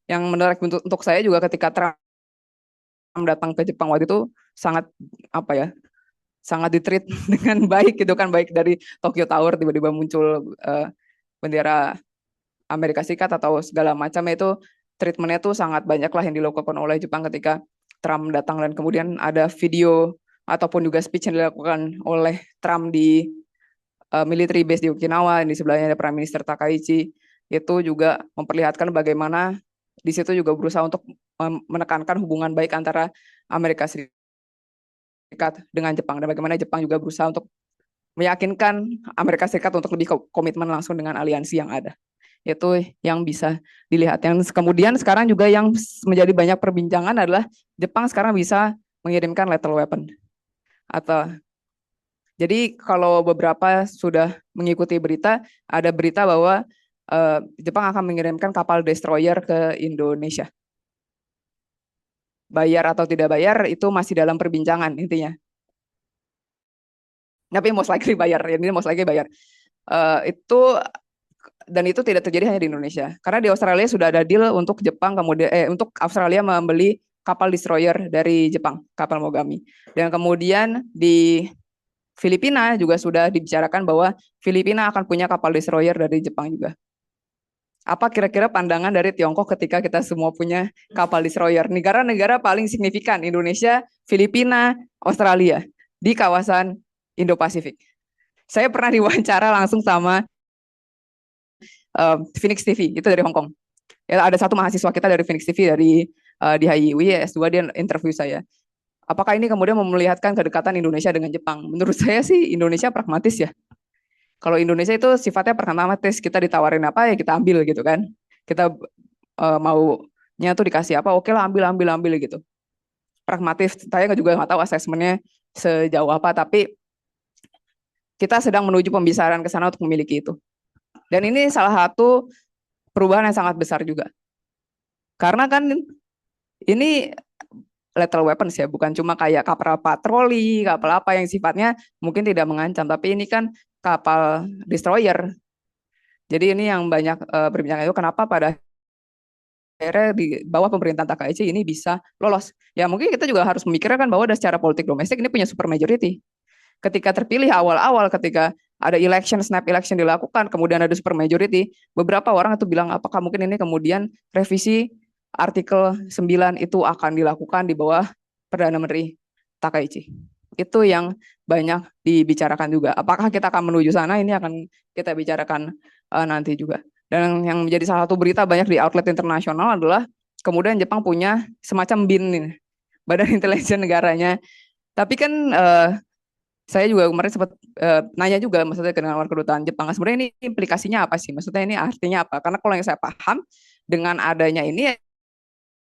Yang menarik untuk saya juga ketika Trump datang ke Jepang waktu itu sangat sangat ditreat dengan baik gitu kan, baik dari Tokyo Tower tiba-tiba muncul bendera Amerika Serikat atau segala macam, itu treatmentnya tuh sangat banyak lah yang dilakukan oleh Jepang ketika Trump datang. Dan kemudian ada video ataupun juga speech yang dilakukan oleh Trump di military base di Okinawa, di sebelahnya ada Prime Minister Takaichi, itu juga memperlihatkan bagaimana di situ juga berusaha untuk menekankan hubungan baik antara Amerika Serikat dengan Jepang, dan bagaimana Jepang juga berusaha untuk meyakinkan Amerika Serikat untuk lebih komitmen langsung dengan aliansi yang ada. Itu yang bisa dilihat. Yang kemudian sekarang juga yang menjadi banyak perbincangan adalah Jepang sekarang bisa mengirimkan lethal weapon. Jadi kalau beberapa sudah mengikuti berita, ada berita bahwa Jepang akan mengirimkan kapal destroyer ke Indonesia. Bayar atau tidak bayar itu masih dalam perbincangan intinya. Tapi most likely bayar, ini most likely bayar. Dan itu tidak terjadi hanya di Indonesia. Karena di Australia sudah ada deal untuk Jepang kemudian untuk Australia membeli kapal destroyer dari Jepang, kapal Mogami. Dan kemudian di Filipina juga sudah dibicarakan bahwa Filipina akan punya kapal destroyer dari Jepang juga. Apa kira-kira pandangan dari Tiongkok ketika kita semua punya kapal destroyer? Negara-negara paling signifikan, Indonesia, Filipina, Australia, di kawasan Indo-Pasifik. Saya pernah diwawancara langsung sama Phoenix TV, itu dari Hong Kong. Ya, ada satu mahasiswa kita dari Phoenix TV di HIUI S2, dia interview saya. Apakah ini kemudian memperlihatkan kedekatan Indonesia dengan Jepang? Menurut saya sih Indonesia pragmatis ya. Kalau Indonesia itu sifatnya pragmatis, kita ditawarin apa ya kita ambil gitu kan. Kita maunya tuh dikasih apa, oke lah ambil gitu. Pragmatis, saya juga nggak tahu asesmennya sejauh apa, tapi kita sedang menuju pembicaraan ke sana untuk memiliki itu. Dan ini salah satu perubahan yang sangat besar juga. Karena kan ini lethal weapons ya, bukan cuma kayak kapal patroli, kapal apa yang sifatnya mungkin tidak mengancam, tapi ini kan kapal destroyer. Jadi ini yang banyak berbincang itu kenapa pada akhirnya di bawah pemerintahan Takaichi ini bisa lolos. Ya mungkin kita juga harus memikirkan bahwa secara politik domestik ini punya super majority. Ketika terpilih awal-awal, ketika ada election, snap election dilakukan, kemudian ada super majority, beberapa orang itu bilang apakah mungkin ini kemudian revisi artikel 9 itu akan dilakukan di bawah Perdana Menteri Takaichi. Itu yang banyak dibicarakan juga. Apakah kita akan menuju sana? Ini akan kita bicarakan nanti juga. Dan yang menjadi salah satu berita banyak di outlet internasional adalah kemudian Jepang punya semacam BIN ini, Badan Intelijen Negaranya. Tapi kan saya juga kemarin sempat nanya juga maksudnya ke luar kedutaan Jepang. Sebenarnya ini implikasinya apa sih? Maksudnya ini artinya apa? Karena kalau yang saya paham dengan adanya ini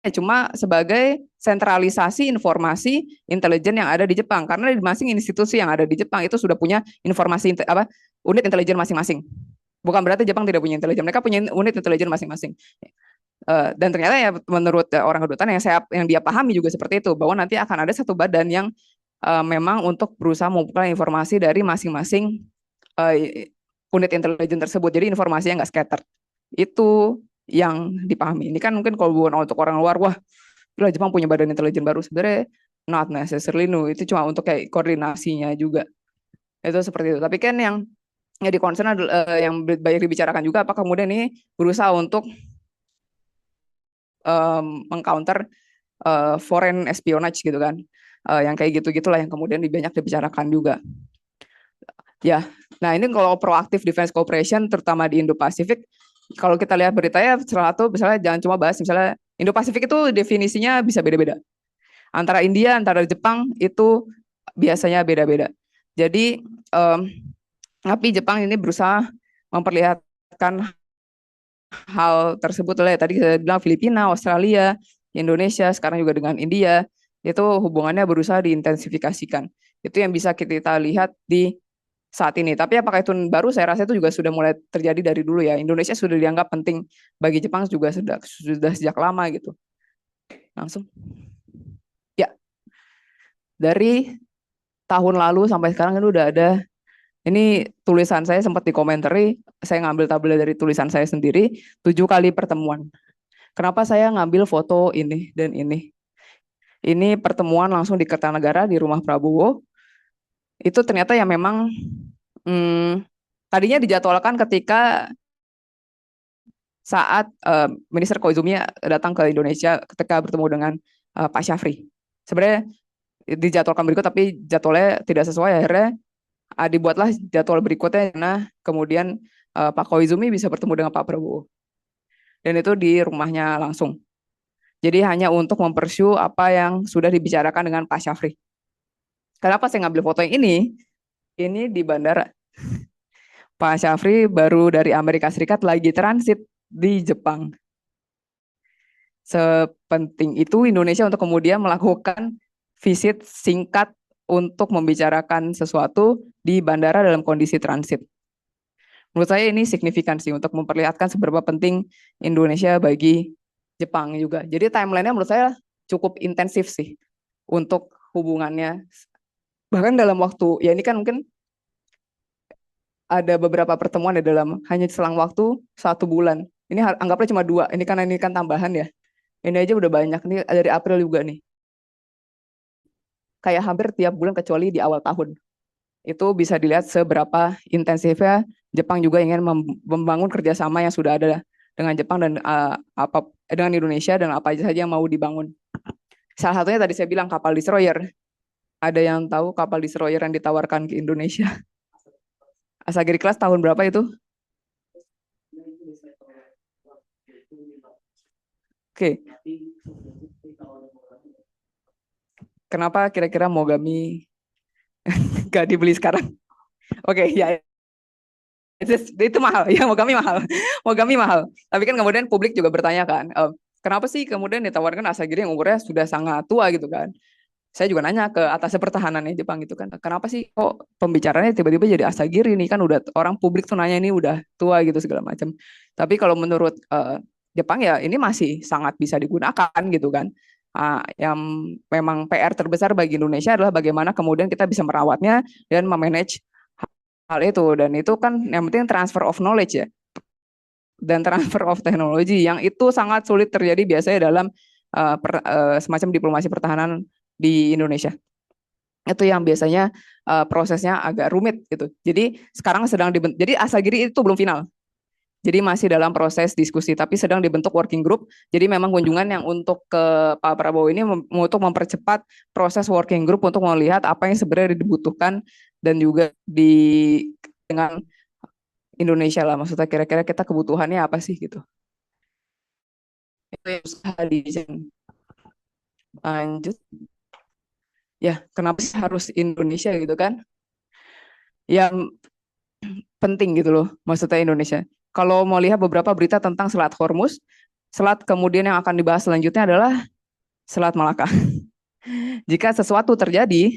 cuma sebagai sentralisasi informasi intelijen yang ada di Jepang, karena di masing institusi yang ada di Jepang itu sudah punya informasi unit intelijen masing-masing. Bukan berarti Jepang tidak punya intelijen, mereka punya unit intelijen masing-masing. Dan ternyata ya menurut orang kedutaan yang dia pahami juga seperti itu, bahwa nanti akan ada satu badan yang memang untuk berusaha mengumpulkan informasi dari masing-masing unit intelijen tersebut. Jadi informasinya nggak scattered. Itu yang dipahami. Ini kan mungkin kalau untuk orang luar, wah, gila Jepang punya badan intelijen baru. Sebenarnya not necessarily no. Itu cuma untuk kayak koordinasinya juga. Itu seperti itu. Tapi kan yang di concern adalah yang banyak dibicarakan juga, apakah kemudian ini berusaha untuk mengcounter foreign espionage gitu kan. Yang kayak gitu-gitulah yang kemudian banyak dibicarakan juga. Ya, nah ini kalau proaktif defense cooperation terutama di Indo-Pasifik, kalau kita lihat beritanya salah satu misalnya jangan cuma bahas misalnya Indo-Pasifik itu definisinya bisa beda-beda. Antara India, antara Jepang itu biasanya beda-beda. Jadi tapi Jepang ini berusaha memperlihatkan hal tersebut oleh tadi saya bilang Filipina, Australia, Indonesia, sekarang juga dengan India, itu hubungannya berusaha diintensifikasikan. Itu yang bisa kita lihat di saat ini. Tapi apakah itu baru? Saya rasa itu juga sudah mulai terjadi dari dulu ya. Indonesia sudah dianggap penting bagi Jepang juga sudah sejak lama gitu. Langsung. Ya. Dari tahun lalu sampai sekarang ini udah ada. Ini tulisan saya sempat dikomentari, saya ngambil tabel dari tulisan saya sendiri, 7 kali pertemuan. Kenapa saya ngambil foto ini dan ini? Ini pertemuan langsung di Kertanegara di rumah Prabowo. Itu ternyata yang memang tadinya dijadwalkan ketika saat Minister Koizumi datang ke Indonesia ketika bertemu dengan Pak Syafri. Sebenarnya dijadwalkan berikut tapi jadwalnya tidak sesuai, akhirnya dibuatlah jadwal berikutnya. Nah, kemudian Pak Koizumi bisa bertemu dengan Pak Prabowo. Dan itu di rumahnya langsung. Jadi hanya untuk mempersiu apa yang sudah dibicarakan dengan Pak Syafri. Kenapa saya ngambil foto yang ini? Ini di bandara. Pak Syafri baru dari Amerika Serikat lagi transit di Jepang. Sepenting itu Indonesia untuk kemudian melakukan visit singkat untuk membicarakan sesuatu di bandara dalam kondisi transit. Menurut saya ini signifikan sih untuk memperlihatkan seberapa penting Indonesia bagi Jepang juga. Jadi timeline-nya menurut saya cukup intensif sih untuk hubungannya. Bahkan dalam waktu, ya ini kan mungkin ada beberapa pertemuan di dalam hanya selang waktu 1 bulan. Ini anggaplah cuma 2, ini kan tambahan ya. Ini aja udah banyak nih dari April juga nih. Kayak hampir tiap bulan kecuali di awal tahun. Itu bisa dilihat seberapa intensifnya Jepang juga ingin membangun kerjasama yang sudah ada dengan Jepang dan dengan Indonesia dan apa saja yang mau dibangun. Salah satunya tadi saya bilang kapal destroyer. Ada yang tahu kapal destroyer yang ditawarkan ke Indonesia? Asagiri Class tahun berapa itu? Oke. Kenapa kira-kira Mogami gak dibeli sekarang? Oke, ya itu mahal, ya Mogami mahal, Mogami mahal. Tapi kan kemudian publik juga bertanya kan, kenapa sih kemudian ditawarkan Asagiri yang umurnya sudah sangat tua gitu kan? Saya juga nanya ke atas pertahanannya Jepang gitu kan, kenapa sih kok pembicaranya tiba-tiba jadi Asagiri nih kan udah orang publik tuh nanya ini udah tua gitu segala macam. Tapi kalau menurut Jepang ya ini masih sangat bisa digunakan gitu kan. Yang memang PR terbesar bagi Indonesia adalah bagaimana kemudian kita bisa merawatnya dan memanage hal itu, dan itu kan yang penting transfer of knowledge ya dan transfer of technology yang itu sangat sulit terjadi biasanya dalam semacam diplomasi pertahanan di Indonesia. Itu yang biasanya prosesnya agak rumit gitu. Jadi sekarang sedang dibentuk. Jadi Asagiri itu belum final. Jadi masih dalam proses diskusi, tapi sedang dibentuk working group. Jadi memang kunjungan yang untuk ke Pak Prabowo ini untuk mempercepat proses working group untuk melihat apa yang sebenarnya dibutuhkan dan juga dengan Indonesia lah. Maksudnya kira-kira kita kebutuhannya apa sih gitu. Itu yang usaha di lanjut. Ya, kenapa sih harus Indonesia gitu kan? Yang penting gitu loh, maksudnya Indonesia. Kalau mau lihat beberapa berita tentang Selat Hormuz, selat kemudian yang akan dibahas selanjutnya adalah Selat Malaka. Jika sesuatu terjadi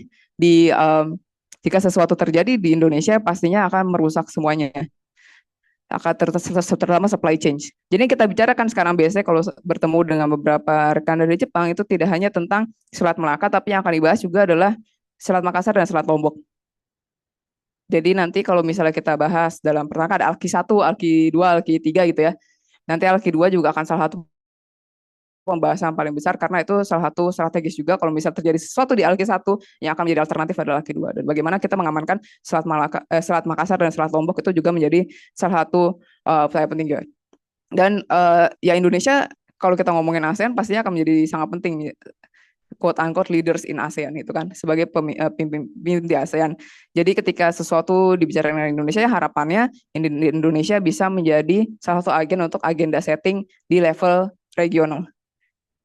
di Indonesia pastinya akan merusak semuanya, akan terutama supply chain. Jadi kita bicarakan sekarang biasanya kalau bertemu dengan beberapa rekan dari Jepang itu tidak hanya tentang Selat Malaka, tapi yang akan dibahas juga adalah Selat Makassar dan Selat Lombok. Jadi nanti kalau misalnya kita bahas dalam pertama ada Alki 1, Alki 2, Alki 3 gitu ya. Nanti Alki 2 juga akan salah satu pembahasan paling besar karena itu salah satu strategis juga kalau misal terjadi sesuatu di Alki 1 yang akan menjadi alternatif adalah Alki 2. Dan bagaimana kita mengamankan Selat Makassar dan Selat Lombok itu juga menjadi salah satu saya penting juga. Dan ya Indonesia kalau kita ngomongin ASEAN pastinya akan menjadi sangat penting, quote unquote leaders in ASEAN itu kan sebagai pemimpin di ASEAN. Jadi ketika sesuatu dibicarakan dengan Indonesia, harapannya Indonesia bisa menjadi salah satu agen untuk agenda setting di level regional.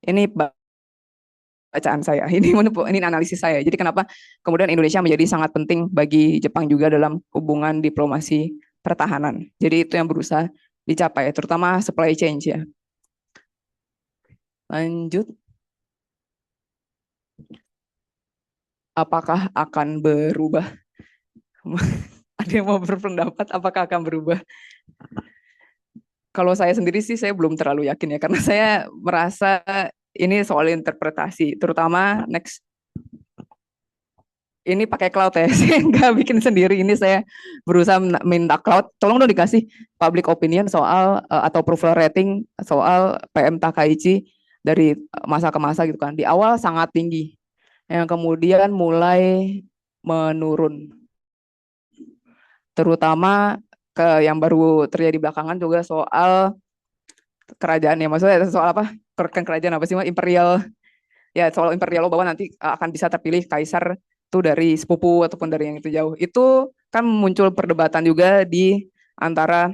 Ini bacaan saya, ini analisis saya. Jadi kenapa kemudian Indonesia menjadi sangat penting bagi Jepang juga dalam hubungan diplomasi pertahanan. Jadi itu yang berusaha dicapai, terutama supply chain ya. Lanjut. Apakah akan berubah? Ada yang mau berpendapat apakah akan berubah? Kalau saya sendiri sih saya belum terlalu yakin ya, karena saya merasa ini soal interpretasi, terutama next ini pakai cloud ya, saya nggak bikin sendiri, ini saya berusaha minta cloud, tolong dong dikasih public opinion soal atau approval rating soal PM Takaichi dari masa ke masa gitu kan. Di awal sangat tinggi, yang kemudian mulai menurun, terutama ke yang baru terjadi belakangan juga soal kerajaan ya, maksudnya soal apa, kerajaan apa sih, imperial ya, soal imperial bahwa nanti akan bisa terpilih kaisar itu dari sepupu ataupun dari yang itu jauh. Itu kan muncul perdebatan juga di antara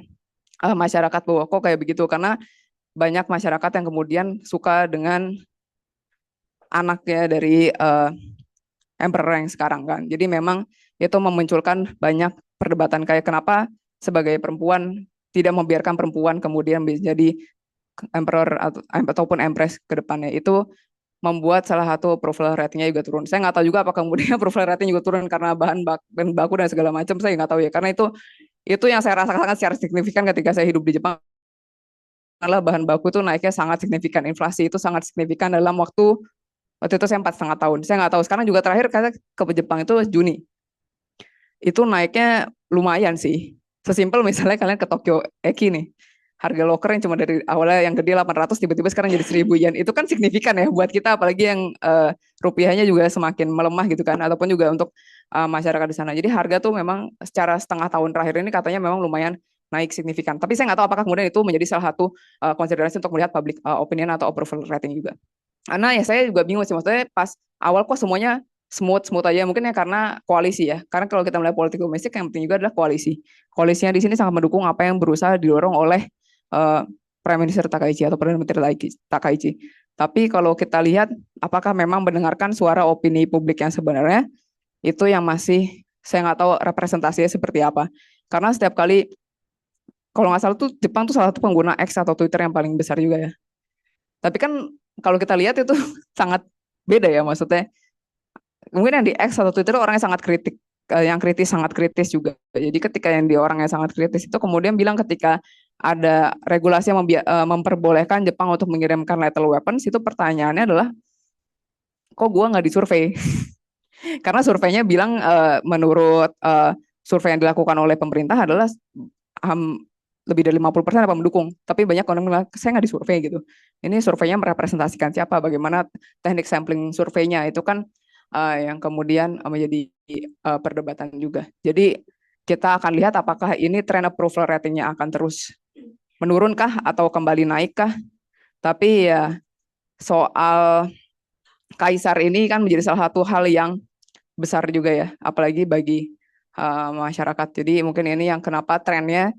masyarakat bahwa kok kayak begitu, karena banyak masyarakat yang kemudian suka dengan anaknya dari emperor yang sekarang kan. Jadi memang itu memunculkan banyak perdebatan kayak kenapa sebagai perempuan tidak membiarkan perempuan kemudian menjadi emperor ataupun empress ke depannya. Itu membuat salah satu approval ratingnya juga turun. Saya nggak tahu juga apakah kemudian approval rating juga turun karena bahan baku dan segala macam, saya nggak tahu ya. Karena itu yang saya rasakan secara signifikan ketika saya hidup di Jepang adalah bahan baku itu naiknya sangat signifikan. Inflasi itu sangat signifikan dalam waktu itu saya 4,5 tahun. Saya nggak tahu sekarang juga, terakhir karena ke Jepang itu Juni. Itu naiknya lumayan sih. Sesimpel misalnya kalian ke Tokyo Eki nih. harga loker yang cuma dari awalnya yang gede 800 tiba-tiba sekarang jadi 1000 yen. Itu kan signifikan ya buat kita, apalagi yang rupiahnya juga semakin melemah gitu kan, ataupun juga untuk masyarakat di sana. Jadi harga tuh memang secara setengah tahun terakhir ini katanya memang lumayan naik signifikan. Tapi saya nggak tahu apakah kemudian itu menjadi salah satu konsiderasi untuk melihat public opinion atau approval rating juga. Karena ya saya juga bingung sih, maksudnya pas awal kok semuanya smooth aja, mungkin ya karena koalisi ya. Karena kalau kita melihat politik domestik yang penting juga adalah koalisi. Koalisinya di sini sangat mendukung apa yang berusaha didorong oleh Prime Minister Takaichi atau Perdana Menteri Takaichi. Tapi kalau kita lihat apakah memang mendengarkan suara opini publik yang sebenarnya, itu yang masih saya nggak tahu representasinya seperti apa. Karena setiap kali, kalau nggak salah tuh Jepang tuh salah satu pengguna X atau Twitter yang paling besar juga ya. Tapi kan kalau kita lihat itu sangat beda ya, maksudnya mungkin yang di X atau Twitter orangnya sangat kritik, yang kritis sangat kritis juga. Jadi ketika yang di orang yang sangat kritis itu kemudian bilang ketika ada regulasi yang memperbolehkan Jepang untuk mengirimkan lethal weapons, itu pertanyaannya adalah kok gua nggak disurvei? Karena surveinya bilang menurut survei yang dilakukan oleh pemerintah adalah lebih dari 50% apa mendukung, tapi banyak orang bilang saya nggak disurvei gitu. Ini surveinya merepresentasikan siapa, bagaimana teknik sampling surveinya itu kan yang kemudian menjadi perdebatan juga. Jadi kita akan lihat apakah ini tren approval ratingnya akan terus menurunkah atau kembali naikkah. Tapi ya soal kaisar ini kan menjadi salah satu hal yang besar juga ya, apalagi bagi masyarakat. Jadi mungkin ini yang kenapa trennya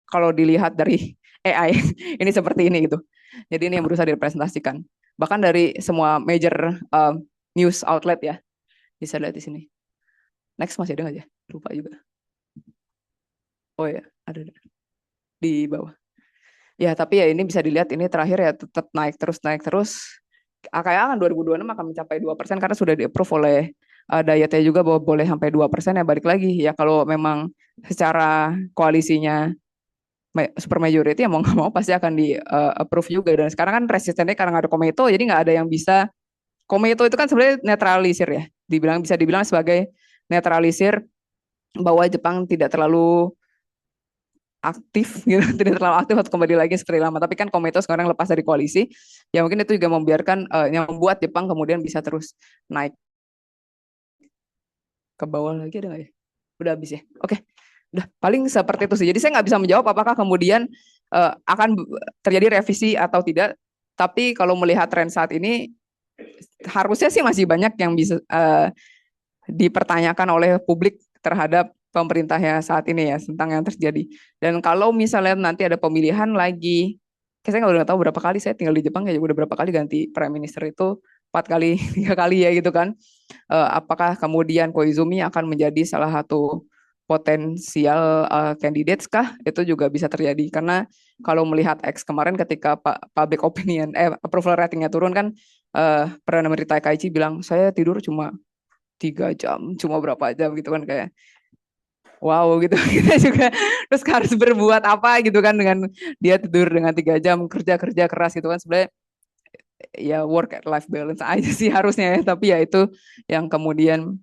kalau dilihat dari AI ini seperti ini gitu. Jadi ini yang berusaha direpresentasikan. Bahkan dari semua major news outlet ya, bisa lihat di sini. Next masih ada nggak ya? Lupa juga. Oh ya, ada di bawah. Ya tapi ya ini bisa dilihat ini terakhir ya tetap naik terus. Kayaknya 2026 akan mencapai 2% karena sudah di-approve oleh Dayatnya juga bahwa boleh sampai 2%. Ya balik lagi ya, kalau memang secara koalisinya super majority ya mau nggak mau pasti akan di approve juga. Dan sekarang kan resistennya karena nggak ada komeito, jadi nggak ada yang bisa. Komeito itu kan sebenarnya netralisir ya, bisa dibilang sebagai netralisir bahwa Jepang tidak terlalu aktif gitu, tidak terlalu aktif atau kembali lagi seperti lama. Tapi kan komeito sekarang lepas dari koalisi, ya mungkin itu juga membiarkan yang membuat Jepang kemudian bisa terus naik ke bawah lagi. Ada nggak ya? Udah habis ya? Oke. Udah, paling seperti itu sih. Jadi saya nggak bisa menjawab apakah kemudian akan terjadi revisi atau tidak. Tapi kalau melihat tren saat ini, harusnya sih masih banyak yang bisa dipertanyakan oleh publik terhadap pemerintahnya saat ini ya, tentang yang terjadi. Dan kalau misalnya nanti ada pemilihan lagi, saya nggak tahu berapa kali saya tinggal di Jepang ya, udah berapa kali ganti prime minister itu 4 kali, 3 kali ya gitu kan. Apakah kemudian Koizumi akan menjadi salah satu potensial candidates kah? Itu juga bisa terjadi karena kalau melihat X kemarin ketika public opinion approval ratingnya turun kan, Perdana Menteri Takaichi bilang saya tidur cuma 3 jam, cuma berapa jam gitu kan, kayak wow gitu. Kita juga terus harus berbuat apa gitu kan dengan dia tidur dengan 3 jam, kerja keras gitu kan, sebenarnya ya work life balance aja sih harusnya ya. Tapi ya itu yang kemudian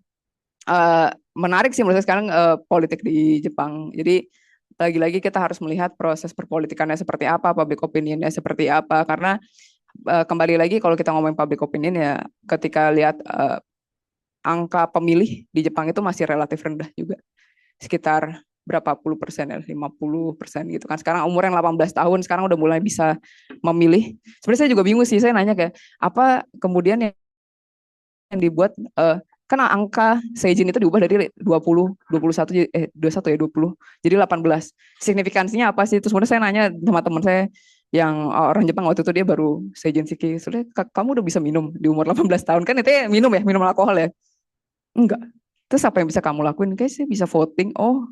menarik sih menurut saya sekarang politik di Jepang. Jadi lagi-lagi kita harus melihat proses perpolitikannya seperti apa, public opinionnya seperti apa. Karena kembali lagi kalau kita ngomongin public opinion ya, ketika lihat angka pemilih di Jepang itu masih relatif rendah juga, sekitar berapa puluh persen ya, 50% gitu kan. Sekarang umur yang 18 tahun sekarang udah mulai bisa memilih. Sebenarnya saya juga bingung sih, saya nanya kayak apa kemudian yang dibuat kan angka seijin itu diubah dari 20, 21 21 ya 20 jadi 18. Signifikansinya apa sih itu? Sebenarnya saya nanya sama teman saya yang orang Jepang waktu itu, dia baru seijin siki. Sebenarnya kamu udah bisa minum di umur 18 tahun kan, itu ya minum alkohol ya? Enggak. Terus apa yang bisa kamu lakuin? Kayak sih bisa voting. Oh,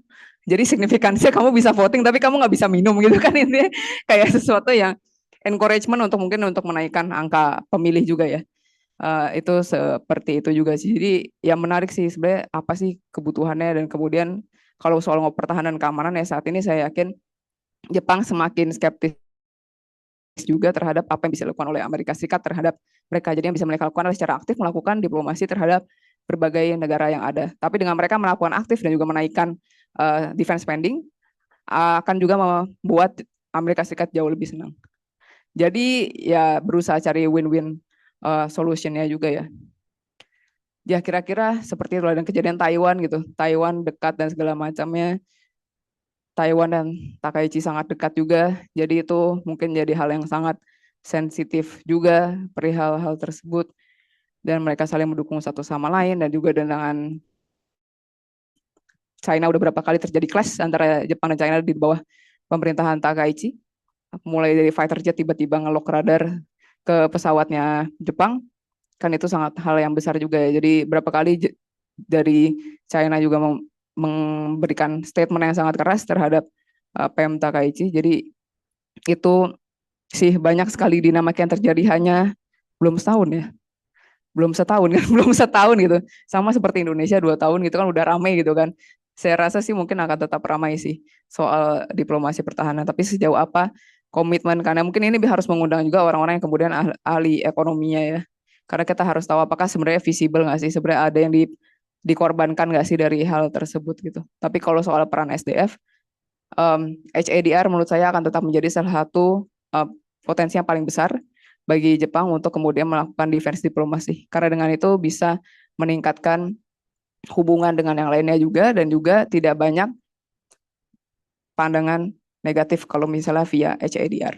jadi signifikansinya kamu bisa voting tapi kamu nggak bisa minum gitu kan, ini kayak sesuatu yang encouragement untuk mungkin untuk menaikkan angka pemilih juga ya. Itu seperti itu juga sih. Jadi yang menarik sih sebenarnya apa sih kebutuhannya, dan kemudian kalau soal pertahanan keamanan ya saat ini saya yakin Jepang semakin skeptis juga terhadap apa yang bisa dilakukan oleh Amerika Serikat terhadap mereka. Jadi yang bisa mereka lakukan adalah secara aktif melakukan diplomasi terhadap berbagai negara yang ada. Tapi dengan mereka melakukan aktif dan juga menaikkan defense spending, akan juga membuat Amerika Serikat jauh lebih senang. Jadi ya berusaha cari win-win solutionnya juga ya. Ya kira-kira seperti itu. Dan kejadian Taiwan gitu. Taiwan dekat dan segala macamnya. Taiwan dan Takaichi sangat dekat juga. Jadi itu mungkin jadi hal yang sangat sensitif juga perihal hal tersebut. Dan mereka saling mendukung satu sama lain. Dan juga dengan China udah berapa kali terjadi clash antara Jepang dan China di bawah pemerintahan Takaichi. Mulai dari fighter jet tiba-tiba ngelok radar ke pesawatnya Jepang. Kan itu sangat hal yang besar juga ya. Jadi berapa kali dari China juga memberikan statement yang sangat keras terhadap PM Takaichi. Jadi itu sih banyak sekali dinamika yang terjadi hanya belum setahun ya. Belum setahun kan, belum setahun gitu. Sama seperti Indonesia 2 tahun gitu kan udah ramai gitu kan. Saya rasa sih mungkin akan tetap ramai sih soal diplomasi pertahanan. Tapi sejauh apa komitmen, karena mungkin ini harus mengundang juga orang-orang yang kemudian ahli ekonominya ya. Karena kita harus tahu apakah sebenarnya visible nggak sih, sebenarnya ada yang dikorbankan nggak sih dari hal tersebut gitu. Tapi kalau soal peran SDF, HADR menurut saya akan tetap menjadi salah satu potensi yang paling besar bagi Jepang untuk kemudian melakukan defense diplomasi. Karena dengan itu bisa meningkatkan hubungan dengan yang lainnya juga dan juga tidak banyak pandangan negatif kalau misalnya via HADR.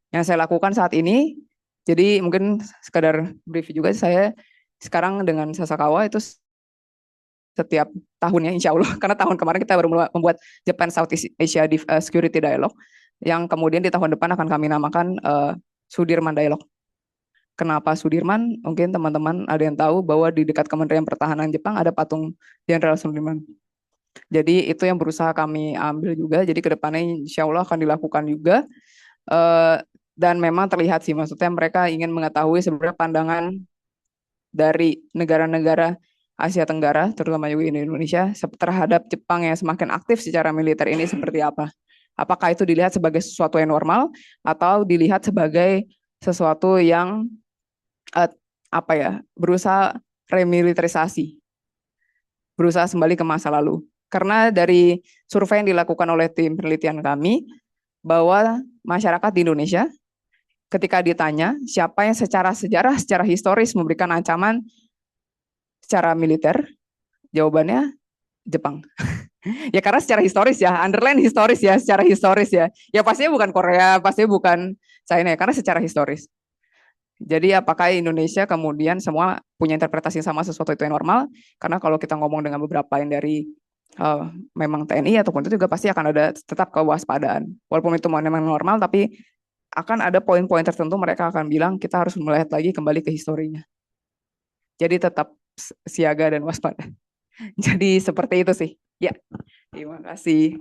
Yang saya lakukan saat ini, jadi mungkin sekadar brief juga, saya sekarang dengan Sasakawa itu setiap tahunnya insya Allah, karena tahun kemarin kita baru membuat Japan Southeast Asia Security Dialogue, yang kemudian di tahun depan akan kami namakan Sudirman Dialogue. Kenapa Sudirman? Mungkin teman-teman ada yang tahu bahwa di dekat Kementerian Pertahanan Jepang ada patung Jenderal Sudirman. Jadi itu yang berusaha kami ambil juga. Jadi kedepannya insya Allah akan dilakukan juga. Dan memang terlihat sih, maksudnya mereka ingin mengetahui sebenarnya pandangan dari negara-negara Asia Tenggara, terutama juga di Indonesia, terhadap Jepang yang semakin aktif secara militer ini seperti apa. Apakah itu dilihat sebagai sesuatu yang normal atau dilihat sebagai sesuatu yang berusaha remilitarisasi, berusaha kembali ke masa lalu. Karena dari survei yang dilakukan oleh tim penelitian kami, bahwa masyarakat di Indonesia ketika ditanya siapa yang secara sejarah, secara historis memberikan ancaman secara militer, jawabannya Jepang. Ya karena secara historis ya, underline historis ya, secara historis ya. Ya pastinya bukan Korea, pastinya bukan China ya, karena secara historis. Jadi apakah Indonesia kemudian semua punya interpretasi sama sesuatu itu yang normal? Karena kalau kita ngomong dengan beberapa yang dari memang TNI ataupun itu juga pasti akan ada tetap kewaspadaan. Walaupun itu memang normal, tapi akan ada poin-poin tertentu mereka akan bilang kita harus melihat lagi kembali ke historinya. Jadi tetap siaga dan waspada. Jadi seperti itu sih. Ya, terima kasih.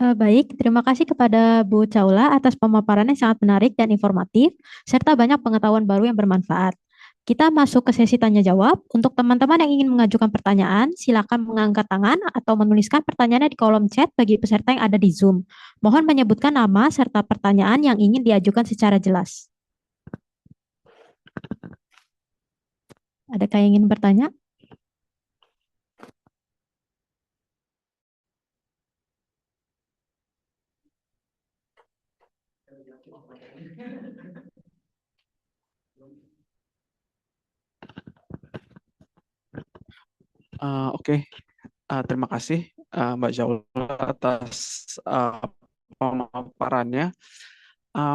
Baik, terima kasih kepada Bu Caula atas pemaparan yang sangat menarik dan informatif, serta banyak pengetahuan baru yang bermanfaat. Kita masuk ke sesi tanya jawab. Untuk teman-teman yang ingin mengajukan pertanyaan, silakan mengangkat tangan atau menuliskan pertanyaannya di kolom chat bagi peserta yang ada di Zoom. Mohon menyebutkan nama serta pertanyaan yang ingin diajukan secara jelas. Adakah yang ingin bertanya? Oke. Terima kasih Mbak Jaula atas pemaparannya.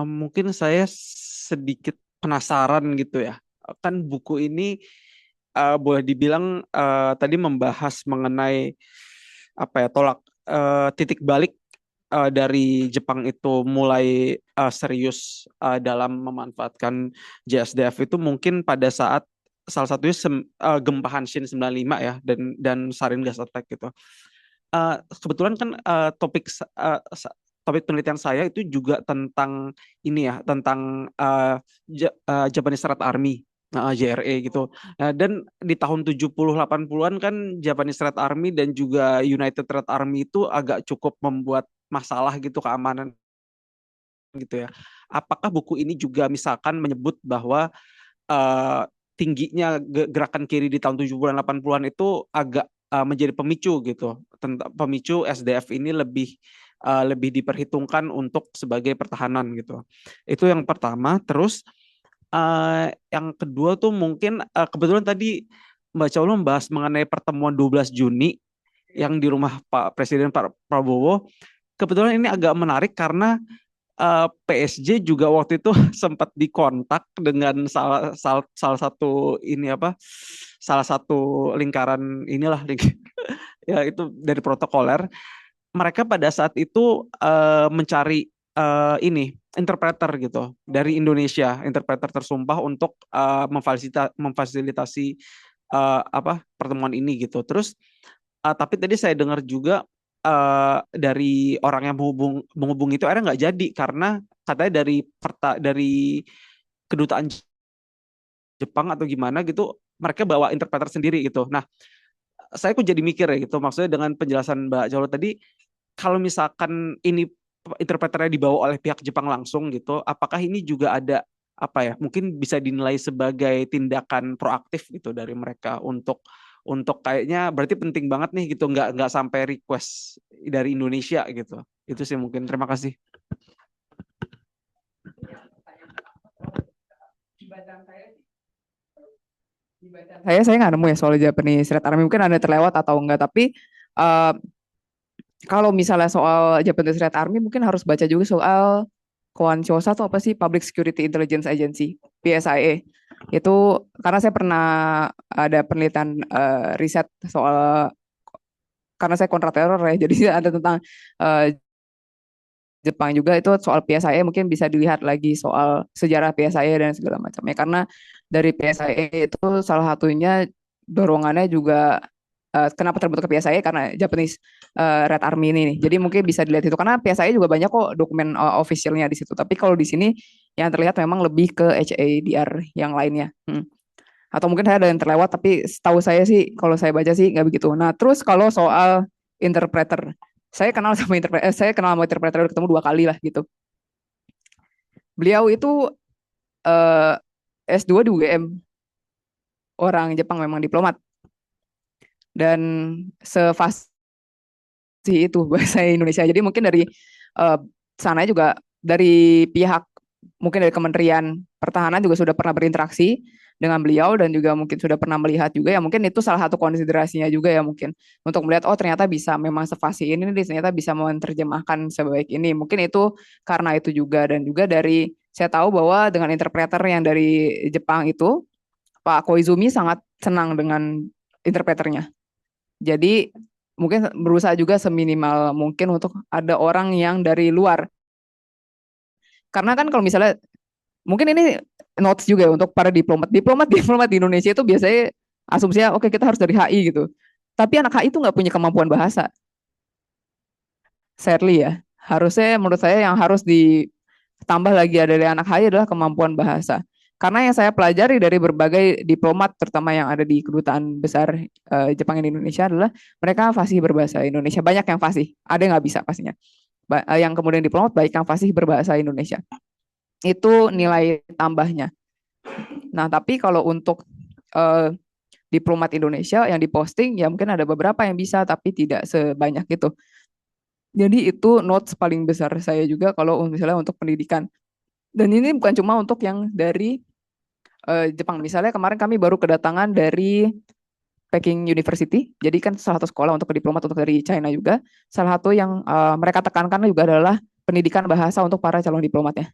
Mungkin saya sedikit penasaran gitu ya. Kan buku ini boleh dibilang tadi membahas mengenai titik balik dari Jepang itu mulai serius dalam memanfaatkan JSDF itu mungkin pada saat salah satunya gempa Hanshin 95 ya dan sarin gas attack gitu. Kebetulan kan topik penelitian saya itu juga tentang ini ya, tentang Japanese Red Army, JRE gitu. Dan di tahun 70-80-an kan Japanese Red Army dan juga United Red Army itu agak cukup membuat masalah gitu keamanan gitu ya. apakah buku ini juga misalkan menyebut bahwa tingginya gerakan kiri di tahun 70-an 80-an itu agak menjadi pemicu gitu. Pemicu SDF ini lebih diperhitungkan untuk sebagai pertahanan gitu. Itu yang pertama. Terus yang kedua tuh mungkin kebetulan tadi Mbak Caula membahas mengenai pertemuan 12 Juni yang di rumah Pak Presiden Pak Prabowo. Kebetulan ini agak menarik karena PSG juga waktu itu sempat dikontak dengan salah satu salah satu lingkaran inilah ya itu dari protokoler. Mereka pada saat itu mencari interpreter gitu dari Indonesia, interpreter tersumpah untuk memfasilitasi pertemuan ini gitu. Terus tapi tadi saya dengar juga dari orang yang menghubung itu akhirnya nggak jadi karena katanya dari kedutaan Jepang atau gimana gitu mereka bawa interpreter sendiri gitu. Nah, saya kok jadi mikir ya gitu, maksudnya dengan penjelasan Mbak Caula tadi, kalau misalkan ini interpreternya dibawa oleh pihak Jepang langsung gitu, apakah ini juga ada mungkin bisa dinilai sebagai tindakan proaktif gitu dari mereka untuk kayaknya berarti penting banget nih gitu, nggak sampai request dari Indonesia gitu. Itu sih mungkin. Terima kasih. Saya nggak nemu ya soal Japanese Red Army, mungkin ada terlewat atau enggak, tapi kalau misalnya soal Japanese Red Army mungkin harus baca juga soal KOANCHOSA atau apa sih, Public Security Intelligence Agency, PSIA. Itu karena saya pernah ada penelitian riset soal, karena saya kontra teror ya, jadi ada tentang Jepang juga, itu soal PSIA mungkin bisa dilihat lagi soal sejarah PSIA dan segala macamnya, karena dari PSIA itu salah satunya dorongannya juga kenapa terbentuk PSIA karena Japanese Red Army ini nih. Jadi mungkin bisa dilihat itu karena PSIA juga banyak kok dokumen officialnya di situ. Tapi kalau di sini yang terlihat memang lebih ke HADR yang lainnya. Atau mungkin saya ada yang terlewat, tapi setahu saya sih kalau saya baca sih nggak begitu. Nah, terus kalau soal interpreter, saya kenal sama interpreter udah ketemu 2 kali lah gitu. Beliau itu S2 di UGM, orang Jepang, memang diplomat, dan sefasih itu bahasa Indonesia. Jadi mungkin dari sana juga dari pihak mungkin dari Kementerian Pertahanan juga sudah pernah berinteraksi dengan beliau dan juga mungkin sudah pernah melihat juga ya, mungkin itu salah satu konsiderasinya juga ya, mungkin untuk melihat oh ternyata bisa memang sefasih ini nih, ternyata bisa menerjemahkan sebaik ini. Mungkin itu karena itu juga, dan juga dari saya tahu bahwa dengan interpreter yang dari Jepang itu Pak Koizumi sangat senang dengan interpreternya. Jadi mungkin berusaha juga seminimal mungkin untuk ada orang yang dari luar. Karena kan kalau misalnya mungkin ini notes juga ya untuk para diplomat di Indonesia itu biasanya asumsinya oke, kita harus dari HI gitu. Tapi anak HI itu nggak punya kemampuan bahasa. Sadly ya. Harusnya menurut saya yang harus ditambah lagi dari anak HI adalah kemampuan bahasa. Karena yang saya pelajari dari berbagai diplomat, terutama yang ada di kedutaan besar Jepang di Indonesia, adalah mereka fasih berbahasa Indonesia. Banyak yang fasih, ada yang nggak bisa pastinya. Yang kemudian diplomat baik yang fasih berbahasa Indonesia. Itu nilai tambahnya. Nah, tapi kalau untuk diplomat Indonesia yang diposting, ya mungkin ada beberapa yang bisa, tapi tidak sebanyak itu. Jadi itu notes paling besar saya juga kalau misalnya untuk pendidikan. Dan ini bukan cuma untuk yang dari Jepang. Misalnya kemarin kami baru kedatangan dari Peking University. Jadi kan salah satu sekolah untuk diplomat untuk dari China juga. Salah satu yang mereka tekankan juga adalah pendidikan bahasa untuk para calon diplomatnya.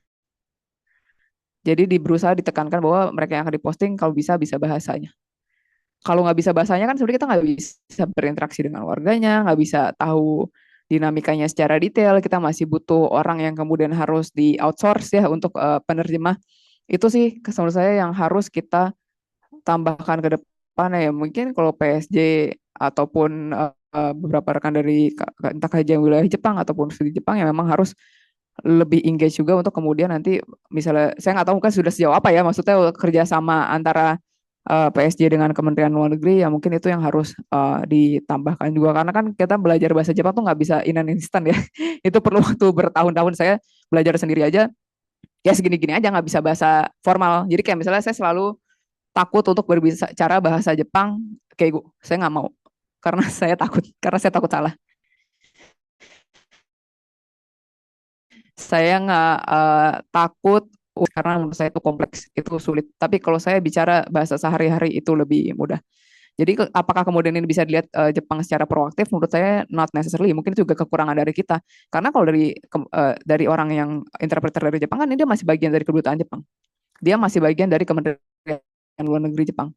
Jadi berusaha ditekankan bahwa mereka yang akan diposting kalau bisa bahasanya. Kalau nggak bisa bahasanya kan sebenarnya kita nggak bisa berinteraksi dengan warganya, nggak bisa tahu dinamikanya secara detail. Kita masih butuh orang yang kemudian harus di outsource ya untuk penerjemah. Itu sih menurut saya yang harus kita tambahkan ke depan ya. Mungkin kalau PSJ ataupun beberapa rekan dari entah kajian wilayah Jepang ataupun studi Jepang yang memang harus lebih engage juga untuk kemudian nanti misalnya saya nggak tahu kan sudah sejauh apa ya, maksudnya kerjasama antara PSJ dengan Kementerian Luar Negeri ya, mungkin itu yang harus ditambahkan juga, karena kan kita belajar bahasa Jepang tuh nggak bisa in an instant ya. Itu perlu waktu bertahun-tahun. Saya belajar sendiri aja ya segini-gini aja nggak bisa bahasa formal. Jadi kayak misalnya saya selalu takut untuk berbicara bahasa Jepang kayak gue, saya nggak mau karena saya takut salah. Saya nggak takut karena menurut saya itu kompleks, itu sulit. Tapi kalau saya bicara bahasa sehari-hari itu lebih mudah. Jadi apakah kemudian ini bisa dilihat Jepang secara proaktif? Menurut saya not necessarily. Mungkin itu juga kekurangan dari kita. Karena kalau dari orang yang interpreter dari Jepang kan dia masih bagian dari kedutaan Jepang. Dia masih bagian dari Kementerian Luar Negeri Jepang.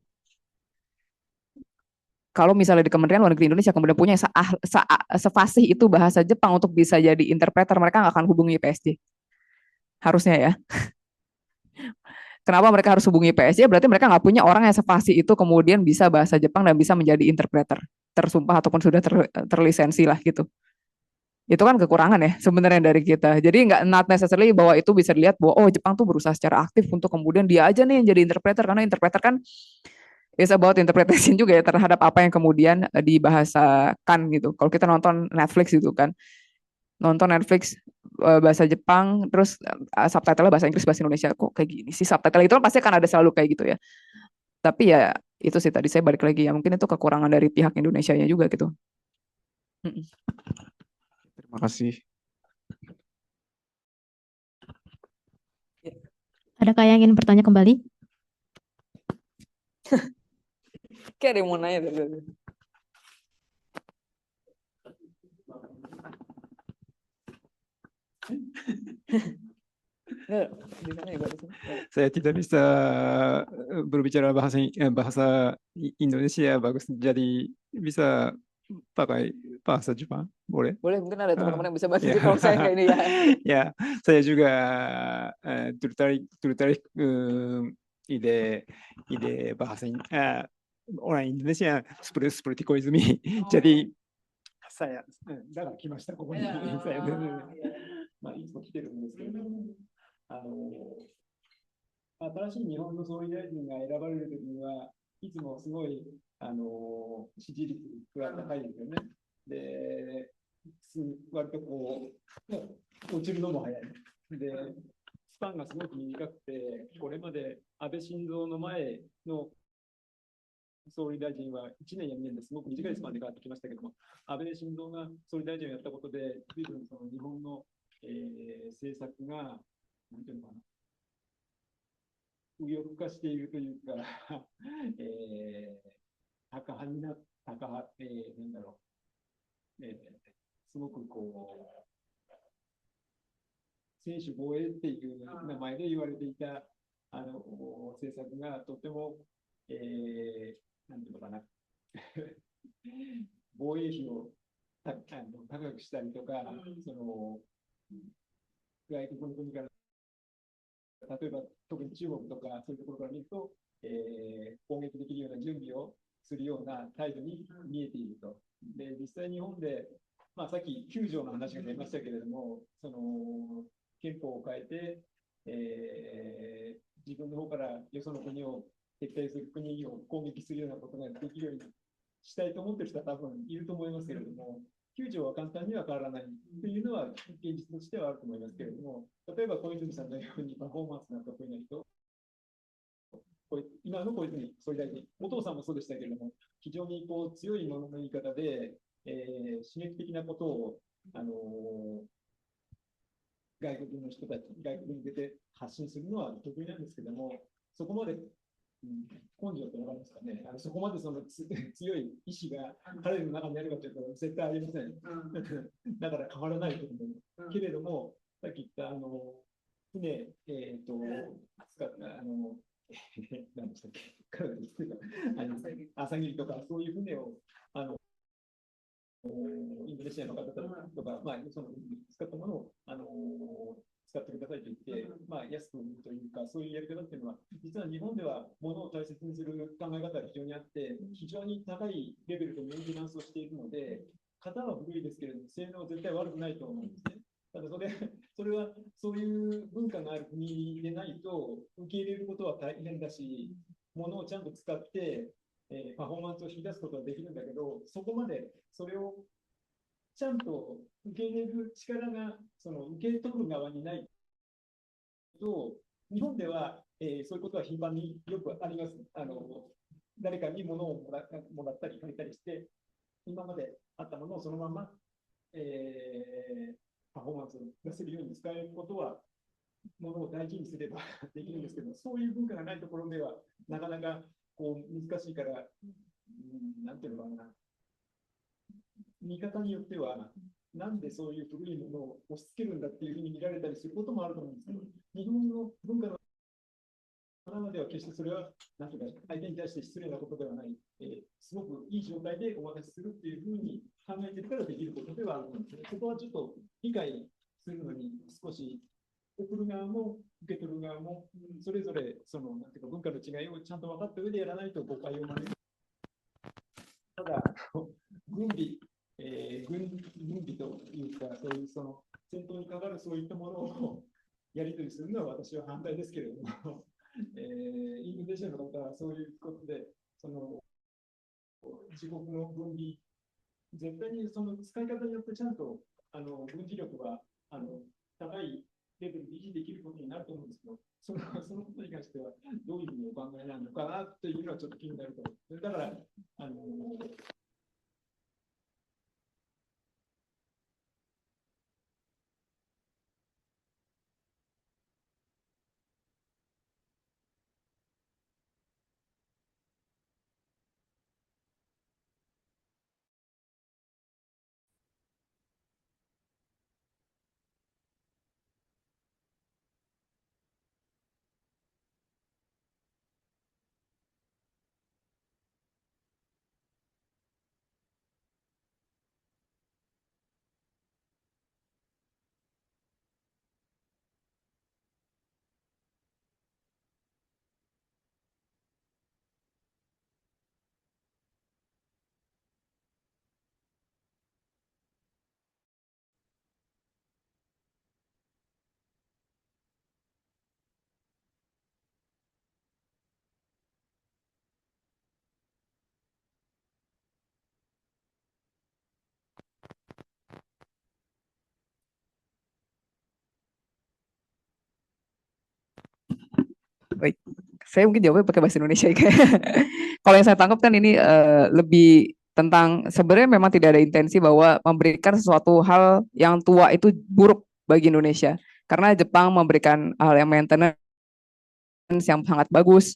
Kalau misalnya di Kementerian Luar Negeri Indonesia kemudian punya sefasih itu bahasa Jepang untuk bisa jadi interpreter, mereka nggak akan hubungi PSG. Harusnya ya. Kenapa mereka harus hubungi PSG? Berarti mereka nggak punya orang yang sefasih itu kemudian bisa bahasa Jepang dan bisa menjadi interpreter tersumpah ataupun sudah terlisensi lah gitu. Itu kan kekurangan ya sebenarnya dari kita. Jadi nggak not necessarily bahwa itu bisa dilihat bahwa oh Jepang tuh berusaha secara aktif untuk kemudian dia aja nih yang jadi interpreter, karena interpreter kan is about interpretation juga ya terhadap apa yang kemudian dibahasakan gitu. Kalau kita nonton Netflix gitu kan, nonton Netflix bahasa Jepang, terus subtitle bahasa Inggris, bahasa Indonesia, kok kayak gini sih subtitle itu kan pasti akan ada selalu kayak gitu ya. Tapi ya itu sih tadi saya balik lagi ya, mungkin itu kekurangan dari pihak Indonesianya juga gitu. Terima kasih. Adakah yang ingin bertanya kembali? Kayak ada yang mau nanya dari Saya tidak bisa berbicara bahasa Indonesia bagus, jadi bisa pakai bahasa Jepang, boleh? Boleh, mungkin ada teman-teman yang bisa bantu Ya. kalau saya kayak ini ya. Ya, saya juga tertarik ide bahasa orang Indonesia seperti Koizumi. Jadi sayaだから来ましたここに。まあいつも来てるんですけれども、新しい日本の総理大臣が選ばれるときにはいつもすごい支持率が高いですよね。で、割とこう落ちるのも早い。で、スパンがすごく短くて、これまで安倍晋三の前の総理大臣は1年や2年ですごく短いスパンで変わってきましたけども、安倍晋三が総理大臣をやったことで、随分その日本の、政策が、なんていうのかな、右翼化しているというか、高派になっ高派、なんだろう、すごくこう、専守防衛っていう名前で言われていた政策がとても、なんていうのかな、防衛費を高くしたりとか、その外国の国から、例えば特に中国とかそういうところから見ると、攻撃できるような準備をするような態度に見えていると。で、実際日本で、まあ、さっき9条の話が出ましたけれども、その憲法を変えて、自分の方からよその国を撤退する国を攻撃するようなことができるようにしたいと思っている人は多分いると思いますけれども、9条は簡単には変わらないというのは現実としてはあると思いますけれども、例えば小泉さんのようにパフォーマンスが得意な人、今の小泉総理大臣、お父さんもそうでしたけれども、非常にこう強いものの言い方で、刺激的なことを、外国の人たち、外国に向けて発信するのは得意なんですけども、そこまで根性ってわかりますかね。そこまでその強い意志が彼の中にあるかというと絶対ありません。だから変わらないと思う。けれども、さっき言った船、使った何でしたっけ、朝霧とかそういう船をインドネシアの方とか、まあ、その使ったものを使ってくださいと言って、まあ、安く売るというか、そういうやり方っていうのは、実は日本では物を大切にする考え方が非常にあって、非常に高いレベルでメンテナンスをしているので、型は古いですけれども、性能は絶対悪くないと思うんですね。ただそれはそういう文化がある国でないと受け入れることは大変だし、物をちゃんと使って、パフォーマンスを引き出すことはできるんだけど、そこまでそれをちゃんと受け入れる力がその受け取る側にないと、日本では、そういうことは頻繁によくあります。誰かに物をもらったり借りたりして、今まであったものをそのまま、パフォーマンスを出せるように使えることは、物を大事にすればできるんですけど、そういう文化がないところでは、なかなかこう難しいから、なんていうのかな、見方によっては、なんでそういう古いものを押し付けるんだっていうふうに見られたりすることもあると思うんですけど、日本の文化の中では決してそれは、なんていうか、相手に対して失礼なことではない、すごくいい状態でお渡しするっていうふうに考えてるからできることではあると思うんですけど、そこはちょっと理解するのに少し、送る側も受け取る側も、それぞれそのなんていうか文化の違いをちゃんと分かった上でやらないと誤解を招く。ただ、軍備、軍備というか、そういうその戦闘に関わるそういったものをやり取りするのは私は反対ですけれども、インドネシアの方はそういうことで、その自国の軍備、絶対にその使い方によってちゃんと軍事力は高いレベルで維持できることになると思うんですけど、そのことに関してはどういうふうにお考えなのかなというのはちょっと気になると思います。だから、Baik, saya mungkin jawabnya pakai bahasa Indonesia ya. Kalau yang saya tangkap kan ini lebih tentang sebenarnya memang tidak ada intensi bahwa memberikan sesuatu hal yang tua itu buruk bagi Indonesia. Karena Jepang memberikan hal yang maintenance yang sangat bagus,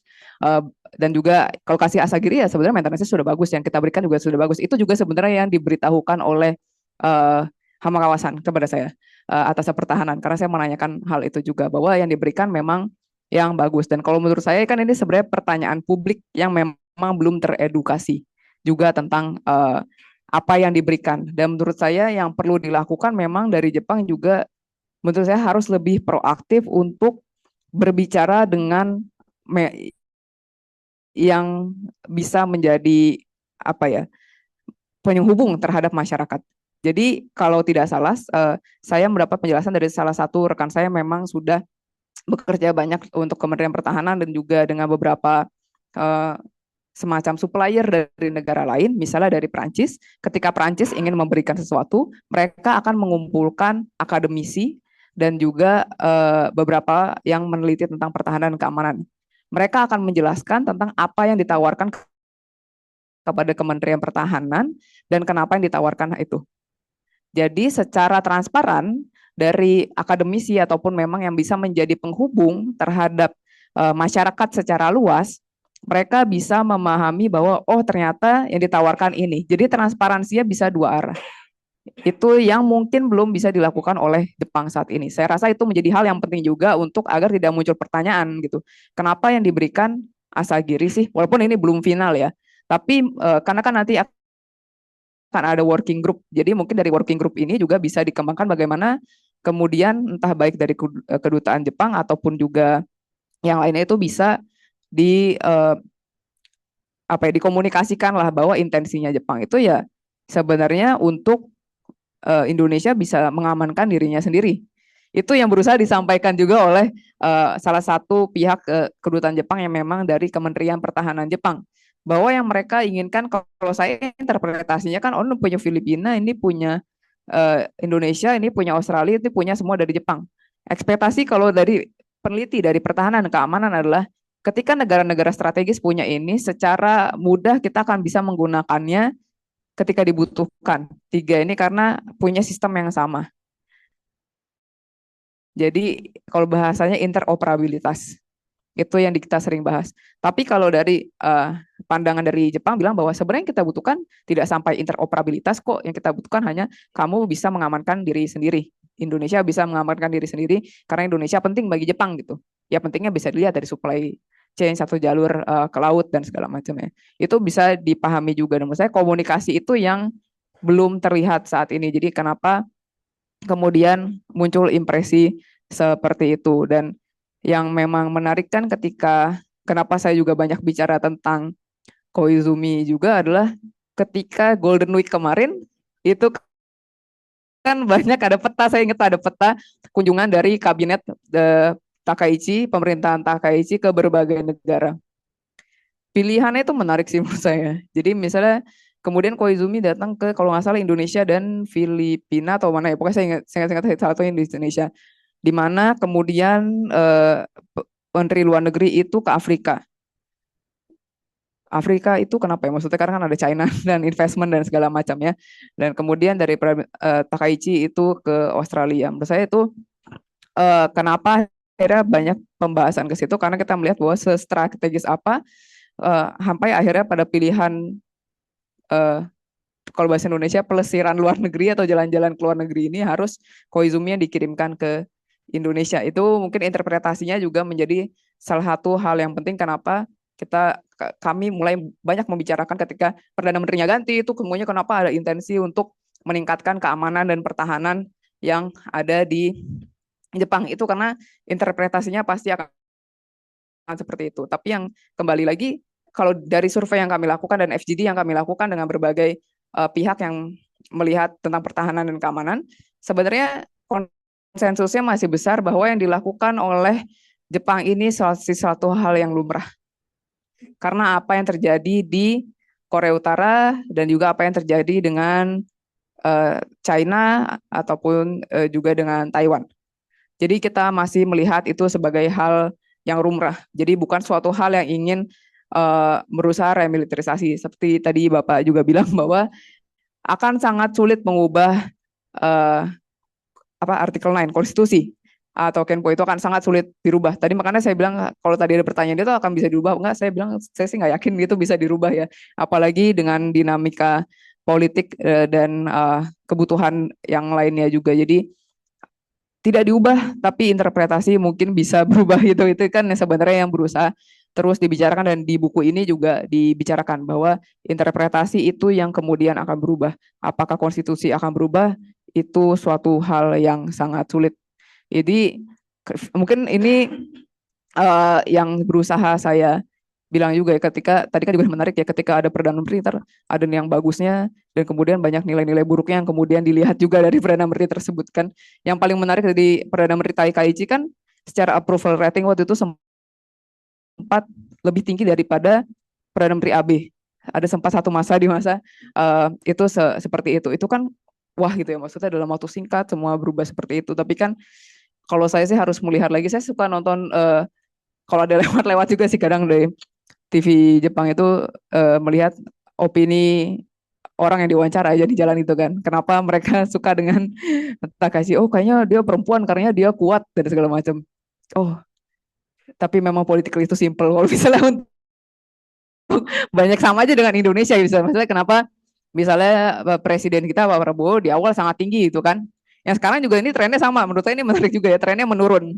dan juga kalau kasih Asagiri ya sebenarnya maintenance-nya sudah bagus, yang kita berikan juga sudah bagus. Itu juga sebenarnya yang diberitahukan oleh hama kawasan kepada saya atas pertahanan, karena saya menanyakan hal itu juga bahwa yang diberikan memang yang bagus. Dan kalau menurut saya kan ini sebenarnya pertanyaan publik yang memang belum teredukasi juga tentang apa yang diberikan. Dan menurut saya yang perlu dilakukan memang dari Jepang juga menurut saya harus lebih proaktif untuk berbicara dengan yang bisa menjadi apa ya, penghubung terhadap masyarakat. Jadi kalau tidak salah, saya mendapat penjelasan dari salah satu rekan saya memang sudah bekerja banyak untuk Kementerian Pertahanan dan juga dengan beberapa semacam supplier dari negara lain, misalnya dari Prancis. Ketika Prancis ingin memberikan sesuatu, mereka akan mengumpulkan akademisi dan juga beberapa yang meneliti tentang pertahanan dan keamanan. Mereka akan menjelaskan tentang apa yang ditawarkan kepada Kementerian Pertahanan dan kenapa yang ditawarkan itu. Jadi secara transparan dari akademisi ataupun memang yang bisa menjadi penghubung terhadap masyarakat secara luas, mereka bisa memahami bahwa oh ternyata yang ditawarkan ini. Jadi transparansinya bisa dua arah. Itu yang mungkin belum bisa dilakukan oleh Jepang saat ini. Saya rasa itu menjadi hal yang penting juga untuk agar tidak muncul pertanyaan gitu. Kenapa yang diberikan Asagiri sih? Walaupun ini belum final ya. Tapi karena kan nanti akan ada working group. Jadi mungkin dari working group ini juga bisa dikembangkan bagaimana kemudian entah baik dari kedutaan Jepang ataupun juga yang lainnya itu bisa dikomunikasikan lah bahwa intensinya Jepang itu ya sebenarnya untuk Indonesia bisa mengamankan dirinya sendiri. Itu yang berusaha disampaikan juga oleh salah satu pihak kedutaan Jepang yang memang dari Kementerian Pertahanan Jepang. Bahwa yang mereka inginkan, kalau saya interpretasinya kan, ini punya Filipina, ini punya Indonesia, ini punya Australia, ini punya semua dari Jepang. Ekspektasi kalau dari peneliti dari pertahanan dan keamanan adalah ketika negara-negara strategis punya ini, secara mudah kita akan bisa menggunakannya ketika dibutuhkan. Tiga ini karena punya sistem yang sama. Jadi kalau bahasanya interoperabilitas. Itu yang kita sering bahas. Tapi kalau dari pandangan dari Jepang bilang bahwa sebenarnya yang kita butuhkan tidak sampai interoperabilitas kok. Yang kita butuhkan hanya kamu bisa mengamankan diri sendiri. Indonesia bisa mengamankan diri sendiri karena Indonesia penting bagi Jepang gitu. Ya pentingnya bisa dilihat dari supply chain satu jalur ke laut dan segala macamnya. Itu bisa dipahami juga. Dan menurut saya komunikasi itu yang belum terlihat saat ini. Jadi kenapa kemudian muncul impresi seperti itu. Dan yang memang menarik kan ketika kenapa saya juga banyak bicara tentang Koizumi juga adalah ketika Golden Week kemarin itu kan banyak ada peta, saya ingat ada peta kunjungan dari kabinet Takaichi, pemerintahan Takaichi ke berbagai negara. Pilihannya itu menarik sih menurut saya. Jadi misalnya kemudian Koizumi datang ke kalau nggak salah Indonesia dan Filipina atau mana ya, pokoknya saya ingat satu yang di Indonesia. Di mana kemudian Menteri Luar Negeri itu ke Afrika. Afrika itu kenapa ya? Maksudnya karena kan ada China dan investment dan segala macamnya. Dan kemudian dari Takaichi itu ke Australia. Menurut saya itu kenapa akhirnya banyak pembahasan ke situ karena kita melihat bahwa sestrategis apa sampai akhirnya pada pilihan kalau bahasa Indonesia pelesiran luar negeri atau jalan-jalan ke luar negeri ini harus Koizumi yang dikirimkan ke Indonesia. Itu mungkin interpretasinya juga menjadi salah satu hal yang penting kenapa kami mulai banyak membicarakan ketika Perdana Menterinya ganti itu kemudian kenapa ada intensi untuk meningkatkan keamanan dan pertahanan yang ada di Jepang itu karena interpretasinya pasti akan seperti itu. Tapi yang kembali lagi kalau dari survei yang kami lakukan dan FGD yang kami lakukan dengan berbagai pihak yang melihat tentang pertahanan dan keamanan, sebenarnya konsensusnya masih besar bahwa yang dilakukan oleh Jepang ini suatu hal yang lumrah. Karena apa yang terjadi di Korea Utara dan juga apa yang terjadi dengan China ataupun juga dengan Taiwan. Jadi kita masih melihat itu sebagai hal yang lumrah. Jadi bukan suatu hal yang ingin berusaha remilitarisasi. Seperti tadi Bapak juga bilang bahwa akan sangat sulit mengubah artikel 9 konstitusi atau Kenpo itu akan sangat sulit dirubah. Tadi makanya saya bilang kalau tadi ada pertanyaan itu akan bisa dirubah enggak? Saya bilang saya sih nggak yakin itu bisa dirubah ya. Apalagi dengan dinamika politik dan kebutuhan yang lainnya juga. Jadi tidak diubah tapi interpretasi mungkin bisa berubah itu kan yang sebenarnya yang berusaha terus dibicarakan dan di buku ini juga dibicarakan bahwa interpretasi itu yang kemudian akan berubah. Apakah konstitusi akan berubah? Itu suatu hal yang sangat sulit. Jadi mungkin ini yang berusaha saya bilang juga ya ketika tadi kan juga menarik ya ketika ada Perdana Menteri ada yang bagusnya dan kemudian banyak nilai-nilai buruknya yang kemudian dilihat juga dari Perdana Menteri tersebut kan. Yang paling menarik dari Perdana Menteri Takaichi kan secara approval rating waktu itu sempat lebih tinggi daripada Perdana Menteri Abe. Ada sempat satu masa di masa itu seperti itu. Itu kan wah gitu ya, maksudnya dalam waktu singkat semua berubah seperti itu. Tapi kan kalau saya sih harus melihat lagi. Saya suka nonton kalau ada lewat-lewat juga sih kadang dari TV Jepang itu melihat opini orang yang diwawancara aja di jalan itu kan. Kenapa mereka suka dengan Takashi? Oh kayaknya dia perempuan karena dia kuat dan segala macam. Oh tapi memang politik itu simple. Kalau misalnya banyak sama aja dengan Indonesia bisa. Maksudnya kenapa misalnya presiden kita Pak Prabowo di awal sangat tinggi itu kan. Yang sekarang juga ini trennya sama. Menurut saya ini menarik juga ya, trennya menurun.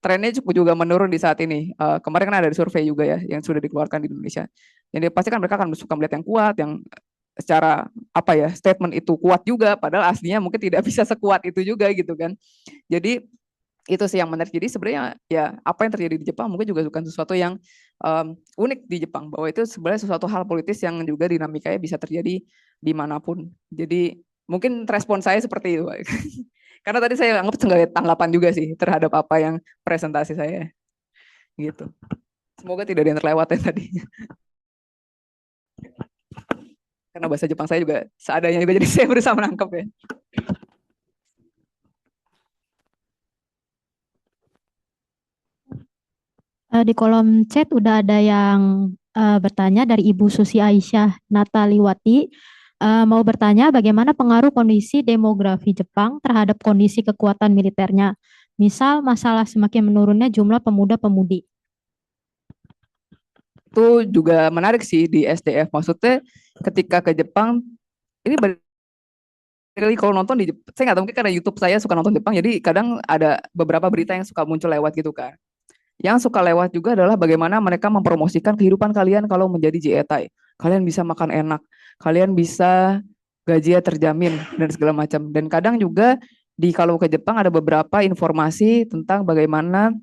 Trennya cukup juga menurun di saat ini. Kemarin kan ada survei juga ya yang sudah dikeluarkan di Indonesia. Jadi pasti kan mereka akan suka melihat yang kuat, yang secara apa ya statement itu kuat juga, padahal aslinya mungkin tidak bisa sekuat itu juga gitu kan. Jadi itu sih yang menarik. Jadi sebenarnya ya apa yang terjadi di Jepang mungkin juga bukan sesuatu yang unik di Jepang, bahwa itu sebenarnya sesuatu hal politis yang juga dinamikanya bisa terjadi dimanapun. Jadi mungkin respon saya seperti itu. Karena tadi saya anggap nggak tanggapan juga sih terhadap apa yang presentasi saya gitu. Semoga tidak ada yang terlewat ya tadi. Karena bahasa Jepang saya juga seadanya juga jadi saya berusaha menangkap ya. Di kolom chat udah ada yang bertanya dari Ibu Susi Aisyah Nataliwati. Mau bertanya bagaimana pengaruh kondisi demografi Jepang terhadap kondisi kekuatan militernya. Misal masalah semakin menurunnya jumlah pemuda-pemudi. Itu juga menarik sih di SDF. Maksudnya ketika ke Jepang, ini kali kalau nonton di saya nggak tahu mungkin karena YouTube saya suka nonton Jepang, jadi kadang ada beberapa berita yang suka muncul lewat gitu kan. Yang suka lewat juga adalah bagaimana mereka mempromosikan kehidupan kalian kalau menjadi JETAI. Kalian bisa makan enak, kalian bisa gajinya terjamin dan segala macam. Dan kadang juga di kalau ke Jepang ada beberapa informasi tentang bagaimana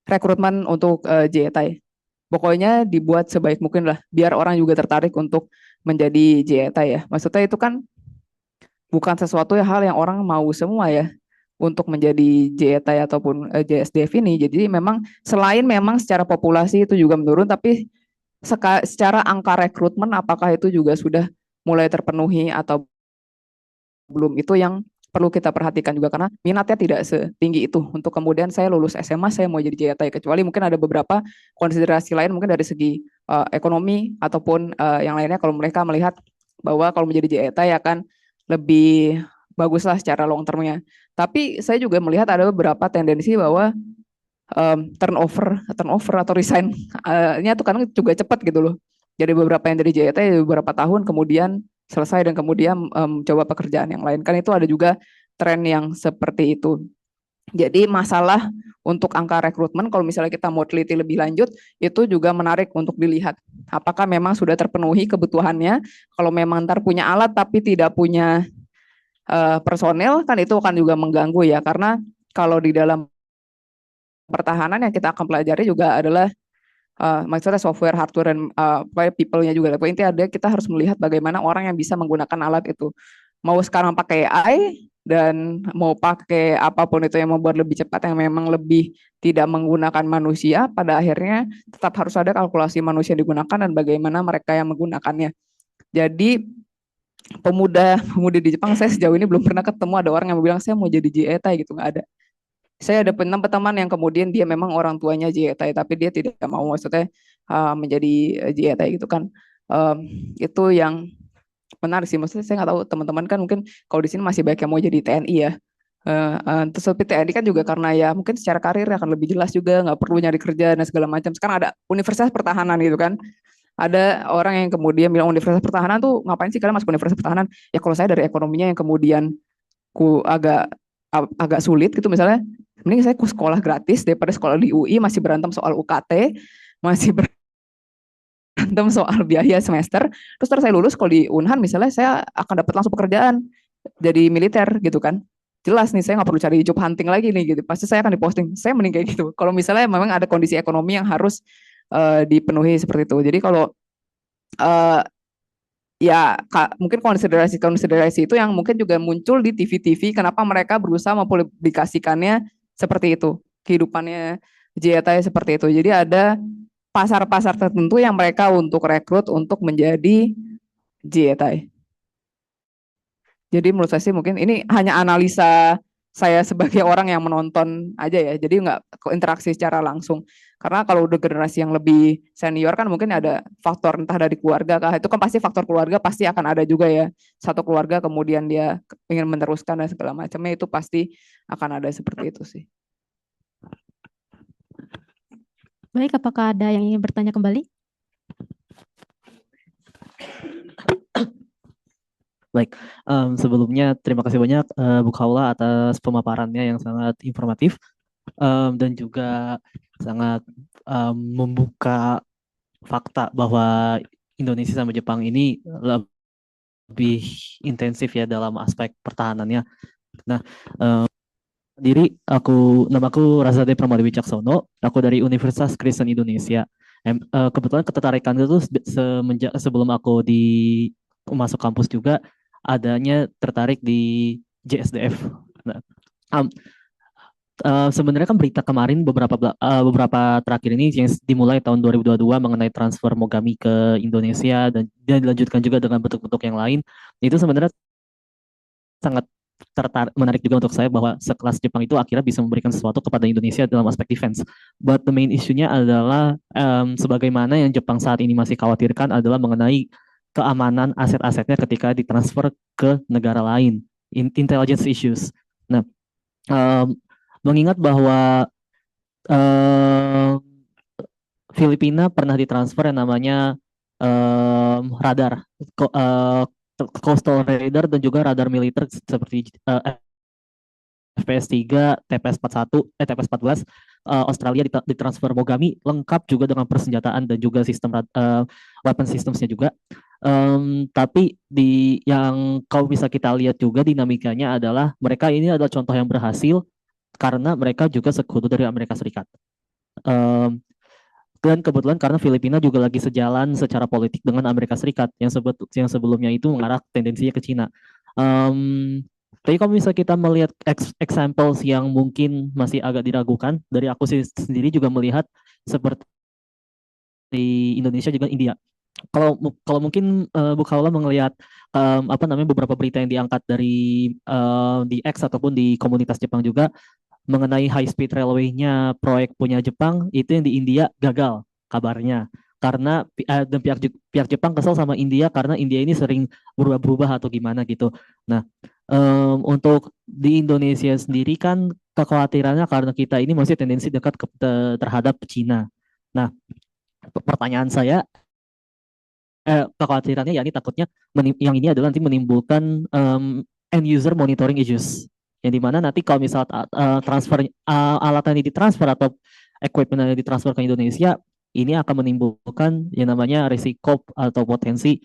rekrutmen untuk JETAI. Pokoknya dibuat sebaik mungkin lah, biar orang juga tertarik untuk menjadi JETAI ya. Maksudnya itu kan bukan sesuatu hal yang orang mau semua ya untuk menjadi JETAI ataupun JSDF ini. Jadi memang selain memang secara populasi itu juga menurun, tapi secara angka rekrutmen apakah itu juga sudah mulai terpenuhi atau belum, itu yang perlu kita perhatikan juga karena minatnya tidak setinggi itu untuk kemudian saya lulus SMA saya mau jadi JETAI, kecuali mungkin ada beberapa konsiderasi lain mungkin dari segi ekonomi ataupun yang lainnya kalau mereka melihat bahwa kalau menjadi JETAI akan lebih baguslah secara long termnya. Tapi saya juga melihat ada beberapa tendensi bahwa turnover atau resign-nya tuh kadang juga cepat gitu loh. Jadi beberapa yang dari JET beberapa tahun kemudian selesai dan kemudian coba pekerjaan yang lain. Kan itu ada juga tren yang seperti itu. Jadi masalah untuk angka rekrutmen kalau misalnya kita mau teliti lebih lanjut itu juga menarik untuk dilihat. Apakah memang sudah terpenuhi kebutuhannya? Kalau memang ntar punya alat tapi tidak punya personel kan itu akan juga mengganggu ya, karena kalau di dalam pertahanan yang kita akan pelajari juga adalah maksudnya software, hardware, dan people-nya juga. Intinya ada kita harus melihat bagaimana orang yang bisa menggunakan alat itu. Mau sekarang pakai AI dan mau pakai apapun itu yang membuat lebih cepat, yang memang lebih tidak menggunakan manusia, pada akhirnya tetap harus ada kalkulasi manusia yang digunakan dan bagaimana mereka yang menggunakannya. Jadi pemuda-pemudi di Jepang saya sejauh ini belum pernah ketemu ada orang yang bilang saya mau jadi JETAI gitu, nggak ada. Saya ada teman yang kemudian dia memang orang tuanya JETAI tapi dia tidak mau maksudnya menjadi JETAI gitu kan. Itu yang menarik sih, maksudnya saya nggak tahu teman-teman kan mungkin kalau di sini masih banyak yang mau jadi TNI ya. Terus tapi TNI kan juga karena ya mungkin secara karir akan lebih jelas juga, nggak perlu nyari kerja dan segala macam. Sekarang ada Universitas Pertahanan gitu kan. Ada orang yang kemudian bilang Universitas Pertahanan tuh ngapain sih kalian masuk Universitas Pertahanan? Ya kalau saya dari ekonominya yang kemudian agak sulit gitu misalnya, mending saya sekolah gratis daripada sekolah di UI masih berantem soal UKT, masih berantem soal biaya semester. Terus saya lulus kalau di Unhan misalnya saya akan dapat langsung pekerjaan jadi militer gitu kan. Jelas nih saya nggak perlu cari job hunting lagi nih gitu. Pasti saya akan diposting. Saya mending kayak gitu. Kalau misalnya memang ada kondisi ekonomi yang harus dipenuhi seperti itu. Jadi kalau ya mungkin konsiderasi itu yang mungkin juga muncul di TV-TV, kenapa mereka berusaha mempublikasikannya seperti itu, kehidupannya JETAI seperti itu. Jadi ada pasar-pasar tertentu yang mereka untuk rekrut untuk menjadi JETAI. Jadi menurut saya sih mungkin ini hanya analisa saya sebagai orang yang menonton aja ya, jadi nggak interaksi secara langsung. Karena kalau udah generasi yang lebih senior kan mungkin ada faktor entah dari keluarga kah, itu kan pasti faktor keluarga pasti akan ada juga ya. Satu keluarga kemudian dia ingin meneruskan dan segala macamnya, itu pasti akan ada seperti itu sih. Baik, apakah ada yang ingin bertanya kembali? Baik, sebelumnya terima kasih banyak Bu Kaula atas pemaparannya yang sangat informatif dan juga sangat membuka fakta bahwa Indonesia sama Jepang ini lebih intensif ya dalam aspek pertahanannya. Nah, namaku Razade Pramadi Wicaksono, aku dari Universitas Kristen Indonesia. Kebetulan ketertarikan itu semenjak sebelum aku masuk kampus juga adanya tertarik di JSDF. Nah, sebenarnya kan berita kemarin beberapa terakhir ini yang dimulai tahun 2022 mengenai transfer Mogami ke Indonesia dan dilanjutkan juga dengan bentuk-bentuk yang lain, itu sebenarnya sangat menarik juga untuk saya bahwa sekelas Jepang itu akhirnya bisa memberikan sesuatu kepada Indonesia dalam aspek defense. But the main issue-nya adalah sebagaimana yang Jepang saat ini masih khawatirkan adalah mengenai keamanan aset-asetnya ketika ditransfer ke negara lain, intelligence issues. Nah, mengingat bahwa Filipina pernah ditransfer yang namanya radar, coastal radar dan juga radar militer seperti FPS-3, TPS-14, Australia ditransfer Mogami lengkap juga dengan persenjataan dan juga sistem weapon systemsnya juga. Tapi yang kalau bisa kita lihat juga dinamikanya adalah mereka ini adalah contoh yang berhasil karena mereka juga sekutu dari Amerika Serikat. Dan kebetulan karena Filipina juga lagi sejalan secara politik dengan Amerika Serikat yang sebelumnya itu mengarah tendensinya ke Cina. Tapi kalau misalnya kita melihat examples yang mungkin masih agak diragukan, dari aku sendiri juga melihat seperti Indonesia juga India. Kalau mungkin Bu Kaula melihat beberapa berita yang diangkat dari di X ataupun di komunitas Jepang juga mengenai high speed railway-nya proyek punya Jepang itu yang di India gagal kabarnya karena dan pihak Jepang kesal sama India karena India ini sering berubah-berubah atau gimana gitu. Nah, untuk di Indonesia sendiri kan kekhawatirannya karena kita ini masih tendensi dekat terhadap Cina. Nah, pertanyaan saya kekhawatirannya yakni takutnya yang ini adalah nanti menimbulkan end user monitoring issues yang dimana nanti kalau misal transfer alat ini ditransfer atau equipment yang ditransfer ke Indonesia ini akan menimbulkan yang namanya risiko atau potensi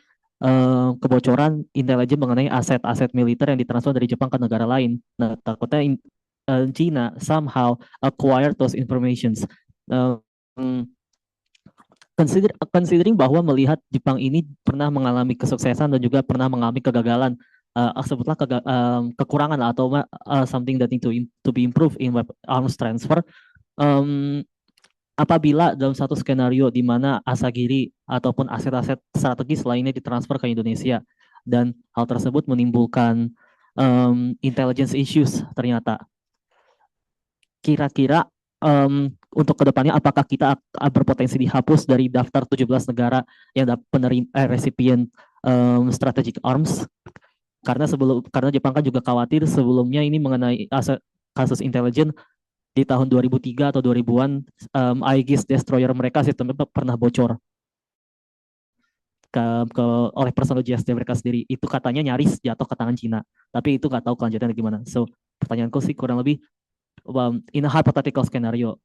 kebocoran intelijen mengenai aset-aset militer yang ditransfer dari Jepang ke negara lain. Nah, takutnya China somehow acquire those informations. Considering bahwa melihat Jepang ini pernah mengalami kesuksesan dan juga pernah mengalami kegagalan, sebutlah kekurangan atau something that need to be improved in arms transfer. Apabila dalam satu skenario di mana Asagiri ataupun aset-aset strategis lainnya ditransfer ke Indonesia dan hal tersebut menimbulkan intelligence issues ternyata, kira-kira untuk kedepannya apakah kita berpotensi dihapus dari daftar 17 negara yang penerima recipient strategic arms karena Jepang kan juga khawatir sebelumnya ini mengenai kasus intelijen di tahun 2003 atau 2000-an Aegis destroyer mereka sistemnya pernah bocor oleh personal JSD mereka sendiri, itu katanya nyaris jatuh ke tangan Cina, tapi itu nggak tahu kelanjutannya gimana. So pertanyaanku sih kurang lebih in a hypothetical scenario,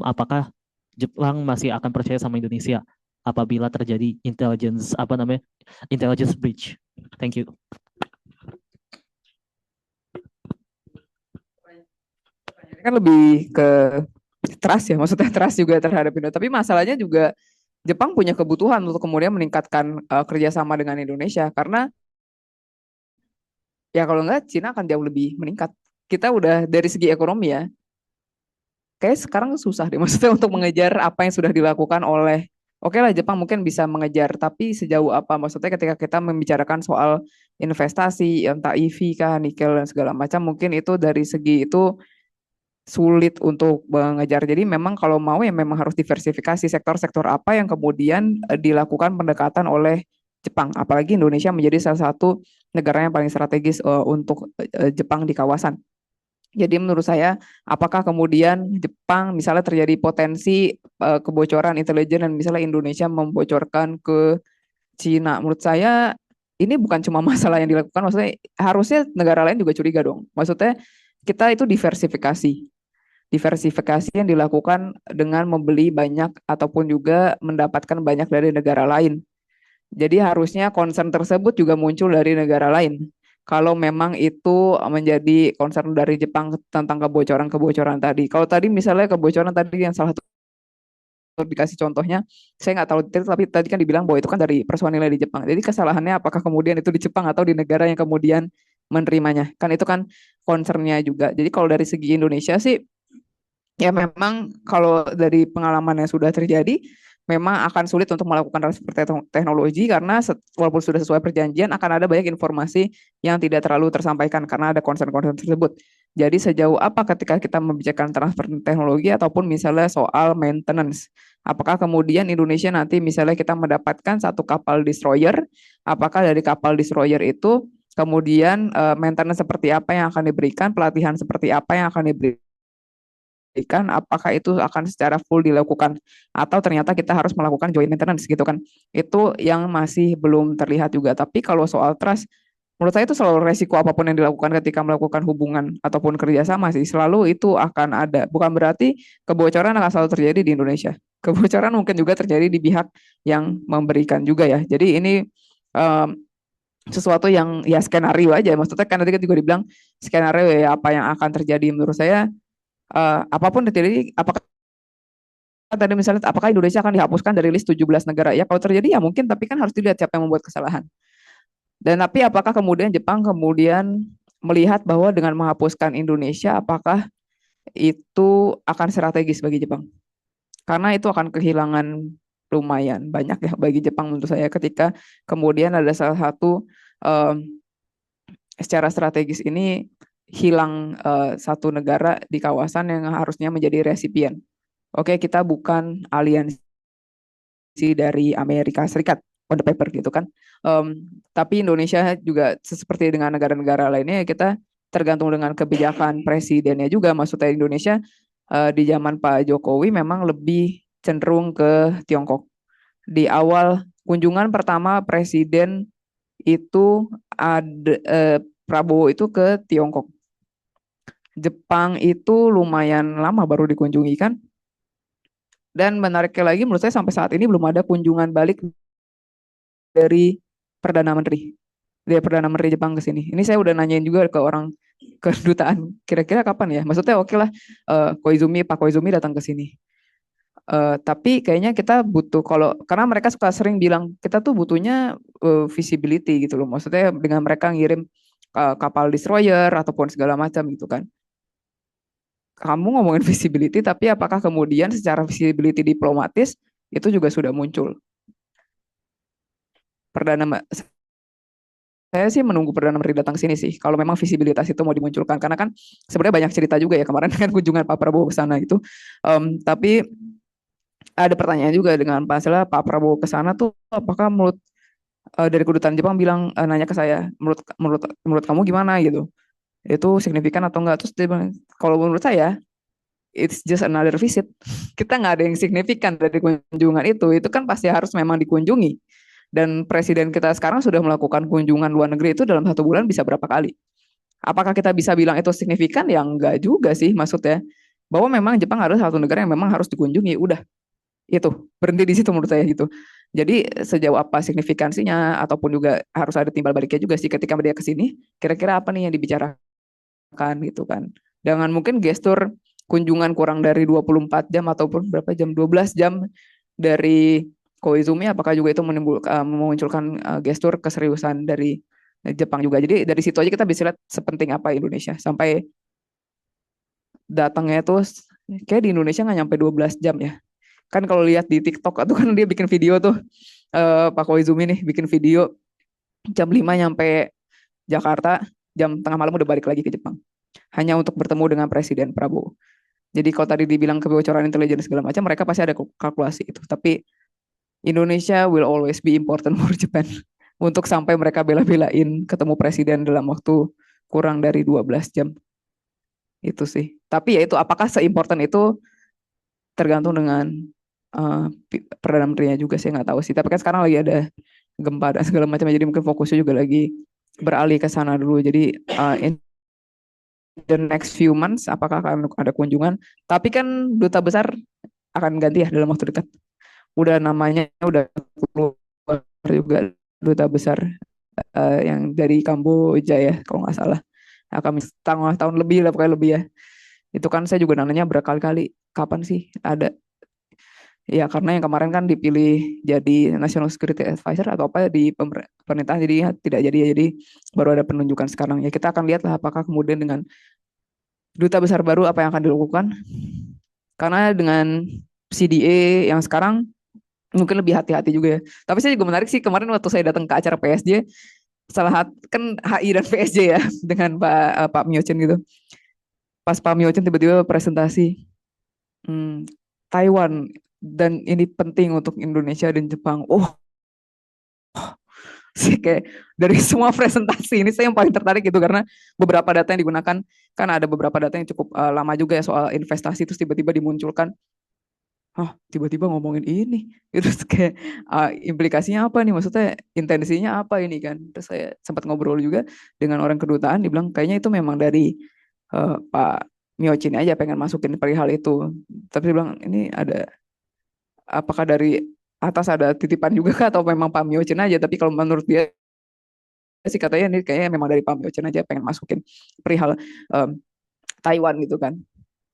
apakah Jepang masih akan percaya sama Indonesia apabila terjadi intelligence breach? Thank you. Kan lebih ke trust ya, maksudnya trust juga terhadap Indo. Tapi masalahnya juga Jepang punya kebutuhan untuk kemudian meningkatkan kerjasama dengan Indonesia karena ya kalau enggak Cina akan jauh lebih meningkat. Kita udah dari segi ekonomi ya, kayak sekarang susah deh maksudnya untuk mengejar apa yang sudah dilakukan oleh, oke lah Jepang mungkin bisa mengejar, tapi sejauh apa maksudnya ketika kita membicarakan soal investasi, entah EV kah, nikel dan segala macam, mungkin itu dari segi itu sulit untuk mengejar. Jadi memang kalau mau ya memang harus diversifikasi sektor-sektor apa yang kemudian dilakukan pendekatan oleh Jepang. Apalagi Indonesia menjadi salah satu negara yang paling strategis untuk Jepang di kawasan. Jadi menurut saya, apakah kemudian Jepang misalnya terjadi potensi kebocoran intelijen dan misalnya Indonesia membocorkan ke Cina, menurut saya ini bukan cuma masalah yang dilakukan, maksudnya harusnya negara lain juga curiga dong. Maksudnya kita itu diversifikasi yang dilakukan dengan membeli banyak ataupun juga mendapatkan banyak dari negara lain. Jadi harusnya concern tersebut juga muncul dari negara lain. Kalau memang itu menjadi concern dari Jepang tentang kebocoran tadi. Kalau tadi misalnya kebocoran tadi yang salah satu dikasih contohnya, saya nggak tahu detail, tapi tadi kan dibilang bahwa itu kan dari personilnya di Jepang. Jadi kesalahannya apakah kemudian itu di Jepang atau di negara yang kemudian menerimanya? Kan itu kan concernnya juga. Jadi kalau dari segi Indonesia sih, ya memang kalau dari pengalaman yang sudah terjadi, memang akan sulit untuk melakukan transfer teknologi karena walaupun sudah sesuai perjanjian akan ada banyak informasi yang tidak terlalu tersampaikan karena ada concern-concern tersebut. Jadi sejauh apa ketika kita membicarakan transfer teknologi ataupun misalnya soal maintenance, apakah kemudian Indonesia nanti misalnya kita mendapatkan satu kapal destroyer, apakah dari kapal destroyer itu kemudian maintenance seperti apa yang akan diberikan, pelatihan seperti apa yang akan diberikan, apakah itu akan secara full dilakukan atau ternyata kita harus melakukan joint maintenance gitu kan. Itu yang masih belum terlihat juga. Tapi kalau soal trust, menurut saya itu selalu resiko apapun yang dilakukan ketika melakukan hubungan ataupun kerjasama sih, selalu itu akan ada. Bukan berarti kebocoran akan selalu terjadi di Indonesia. Kebocoran mungkin juga terjadi di pihak yang memberikan juga ya. Jadi ini sesuatu yang ya skenario aja. Maksudnya kan tadi juga dibilang skenario ya apa yang akan terjadi menurut saya. Apapun terjadi, apakah tadi misalnya apakah Indonesia akan dihapuskan dari list 17 negara? Ya kalau terjadi ya mungkin, tapi kan harus dilihat siapa yang membuat kesalahan. Dan tapi apakah kemudian Jepang kemudian melihat bahwa dengan menghapuskan Indonesia, apakah itu akan strategis bagi Jepang? Karena itu akan kehilangan lumayan banyak ya bagi Jepang menurut saya ketika kemudian ada salah satu secara strategis ini hilang satu negara di kawasan yang harusnya menjadi resipien. Oke, kita bukan aliansi dari Amerika Serikat on the paper gitu kan. Tapi Indonesia juga seperti dengan negara-negara lainnya kita tergantung dengan kebijakan presidennya juga. Maksudnya Indonesia di zaman Pak Jokowi memang lebih cenderung ke Tiongkok. Di awal kunjungan pertama presiden itu ada Prabowo itu ke Tiongkok. Jepang itu lumayan lama baru dikunjungi kan. Dan menariknya lagi menurut saya sampai saat ini belum ada kunjungan balik dari Perdana Menteri. Dari Perdana Menteri Jepang ke sini. Ini saya udah nanyain juga ke orang kedutaan. Kira-kira kapan ya? Maksudnya oke lah Pak Koizumi datang ke sini. Tapi kayaknya kita butuh karena mereka suka sering bilang kita tuh butuhnya visibility gitu loh. Maksudnya dengan mereka ngirim kapal destroyer ataupun segala macam gitu kan. Kamu ngomongin visibility, tapi apakah kemudian secara visibility diplomatis itu juga sudah muncul? Saya sih menunggu Perdana Menteri datang ke sini sih. Kalau memang visibilitas itu mau dimunculkan, karena kan sebenarnya banyak cerita juga ya kemarin dengan kunjungan Pak Prabowo ke sana itu. Tapi ada pertanyaan juga dengan Pak Prabowo ke sana tuh, apakah menurut dari kedutaan Jepang bilang nanya ke saya, menurut kamu gimana gitu? Itu signifikan atau enggak? Terus dia bilang, kalau menurut saya it's just another visit. Kita nggak ada yang signifikan dari kunjungan itu kan pasti harus memang dikunjungi. Dan presiden kita sekarang sudah melakukan kunjungan luar negeri itu dalam 1 bulan bisa berapa kali? Apakah kita bisa bilang itu signifikan? Ya enggak juga sih maksudnya. Bahwa memang Jepang harus satu negara yang memang harus dikunjungi. Udah, itu berhenti di situ menurut saya gitu. Jadi sejauh apa signifikansinya ataupun juga harus ada timbal baliknya juga sih ketika dia ke sini. Kira-kira apa nih yang dibicarakan gitu kan. Dengan mungkin gestur kunjungan kurang dari 24 jam ataupun berapa jam 12 jam dari Koizumi, apakah juga itu memunculkan gestur keseriusan dari Jepang juga. Jadi dari situ aja kita bisa lihat sepenting apa Indonesia. Sampai datangnya itu kayak di Indonesia nggak nyampe 12 jam ya. Kan kalau lihat di TikTok itu kan dia bikin video tuh Pak Koizumi nih bikin video jam 5 nyampe Jakarta, jam tengah malam udah balik lagi ke Jepang. Hanya untuk bertemu dengan Presiden Prabowo. Jadi kalau tadi dibilang kebocoran intelijen segala macam, mereka pasti ada kalkulasi itu. Tapi Indonesia will always be important for Japan. Untuk sampai mereka bela-belain ketemu presiden dalam waktu kurang dari 12 jam. Itu sih. Tapi ya itu apakah se-important itu tergantung dengan Perdana Menterinya juga, saya nggak tahu sih. Tapi kan sekarang lagi ada gempa dan segala macam, jadi mungkin fokusnya juga lagi beralih ke sana dulu. Jadi in the next few months apakah akan ada kunjungan? Tapi kan duta besar akan ganti ya dalam waktu dekat. Udah namanya udah keluar juga duta besar yang dari Kamboja ya kalau nggak salah. Akan tahun lebih lah pokoknya lebih ya. Itu kan saya juga nanya berkali-kali kapan sih ada. Ya karena yang kemarin kan dipilih jadi National Security Advisor atau apa di pemerintahan, jadi tidak jadi ya, jadi baru ada penunjukan sekarang ya. Kita akan lihatlah apakah kemudian dengan duta besar baru apa yang akan dilakukan. Karena dengan CDA yang sekarang mungkin lebih hati-hati juga ya. Tapi saya juga menarik sih kemarin waktu saya datang ke acara PSJ, kan HI dan PSJ ya dengan Pak Miochen gitu. Pas Pak Miochen tiba-tiba presentasi Taiwan dan ini penting untuk Indonesia dan Jepang. Oh, sih kayak dari semua presentasi ini saya yang paling tertarik gitu karena beberapa data yang digunakan kan ada beberapa data yang cukup lama juga ya soal investasi terus tiba-tiba dimunculkan. Tiba-tiba ngomongin ini, terus kayak implikasinya apa nih? Maksudnya intensinya apa ini kan? Terus saya sempat ngobrol juga dengan orang kedutaan, dibilang kayaknya itu memang dari Pak Miochin aja pengen masukin perihal itu. Tapi dia bilang ini ada apakah dari atas ada titipan juga kah atau memang Pak Miochin aja? Tapi kalau menurut dia sih katanya ini kayaknya memang dari Pak Miochin aja pengen masukin perihal Taiwan gitu kan.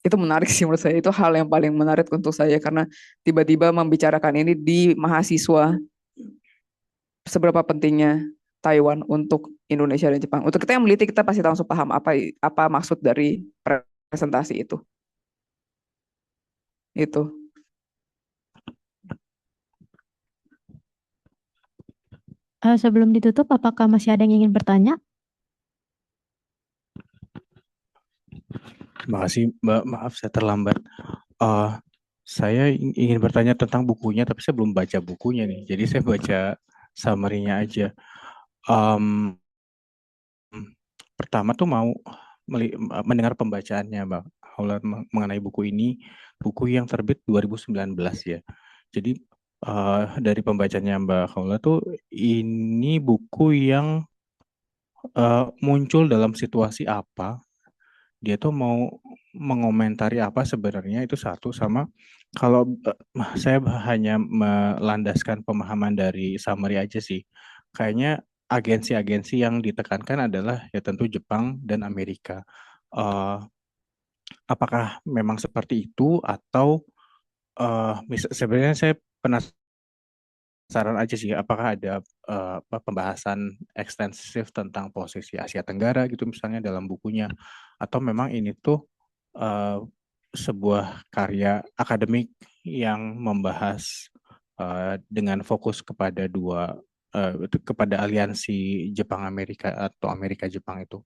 Itu menarik sih menurut saya, itu hal yang paling menarik untuk saya karena tiba-tiba membicarakan ini di mahasiswa seberapa pentingnya Taiwan untuk Indonesia dan Jepang. Untuk kita yang meliti kita pasti langsung paham apa maksud dari presentasi itu. Itu. Sebelum ditutup, apakah masih ada yang ingin bertanya? Terima kasih Mbak, maaf saya terlambat. Saya ingin bertanya tentang bukunya, tapi saya belum baca bukunya nih. Jadi saya baca summary-nya aja. Pertama tuh mau mendengar pembacaannya Mbak Aula mengenai buku ini, buku yang terbit 2019 ya. Jadi dari pembacanya Mbak Aula tuh ini buku yang muncul dalam situasi apa, dia tuh mau mengomentari apa sebenarnya itu satu, sama kalau saya hanya melandaskan pemahaman dari summary aja sih. Kayaknya agensi-agensi yang ditekankan adalah ya tentu Jepang dan Amerika. Apakah memang seperti itu atau sebenarnya saya penasaran aja sih apakah ada pembahasan ekstensif tentang posisi Asia Tenggara gitu misalnya dalam bukunya, atau memang ini tuh sebuah karya akademik yang membahas dengan fokus kepada kepada aliansi Jepang Amerika atau Amerika Jepang itu.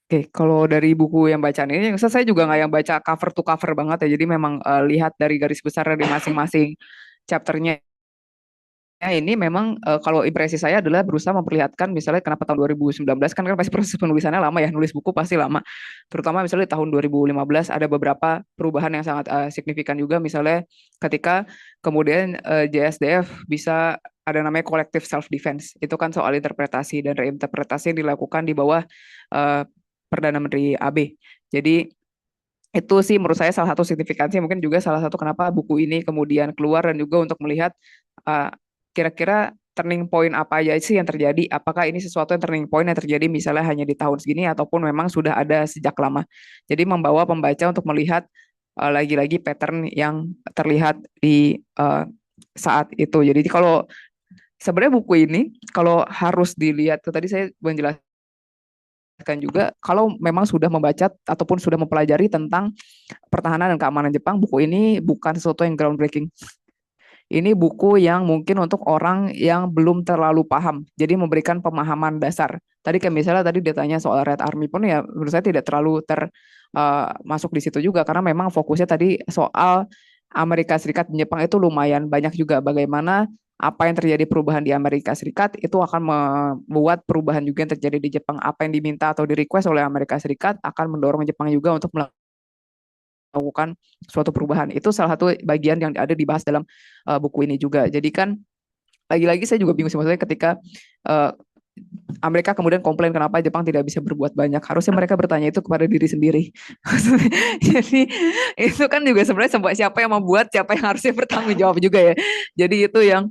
Oke, kalau dari buku yang bacaan ini, saya juga nggak yang baca cover to cover banget ya. Jadi memang lihat dari garis besar dari masing-masing chapternya. Ini memang kalau impresi saya adalah berusaha memperlihatkan misalnya kenapa tahun 2019 kan pasti proses penulisannya lama ya, nulis buku pasti lama. Terutama misalnya di tahun 2015 ada beberapa perubahan yang sangat signifikan juga, misalnya ketika kemudian JSDF bisa ada namanya collective self defense. Itu kan soal interpretasi dan reinterpretasi yang dilakukan di bawah Perdana Menteri AB. Jadi itu sih menurut saya salah satu signifikansi, mungkin juga salah satu kenapa buku ini kemudian keluar, dan juga untuk melihat kira-kira turning point apa aja sih yang terjadi, apakah ini sesuatu yang turning point yang terjadi misalnya hanya di tahun segini ataupun memang sudah ada sejak lama. Jadi membawa pembaca untuk melihat lagi-lagi pattern yang terlihat di saat itu. Jadi kalau sebenarnya buku ini kalau harus dilihat, tadi saya menjelaskan juga kalau memang sudah membaca ataupun sudah mempelajari tentang pertahanan dan keamanan Jepang, buku ini bukan sesuatu yang groundbreaking. Ini buku yang mungkin untuk orang yang belum terlalu paham, jadi memberikan pemahaman dasar. Tadi kayak misalnya tadi ditanya soal Red Army pun ya menurut saya tidak terlalu masuk di situ juga, karena memang fokusnya tadi soal Amerika Serikat dan Jepang itu lumayan banyak juga, bagaimana apa yang terjadi perubahan di Amerika Serikat itu akan membuat perubahan juga yang terjadi di Jepang. Apa yang diminta atau di request oleh Amerika Serikat akan mendorong Jepang juga untuk melakukan suatu perubahan. Itu salah satu bagian yang ada dibahas dalam buku ini juga. Jadi kan lagi-lagi saya juga bingung sih, maksudnya ketika Amerika kemudian komplain kenapa Jepang tidak bisa berbuat banyak. Harusnya mereka bertanya itu kepada diri sendiri. Jadi itu kan juga sebenarnya siapa yang membuat, siapa yang harusnya bertanggung jawab juga ya. Jadi itu yang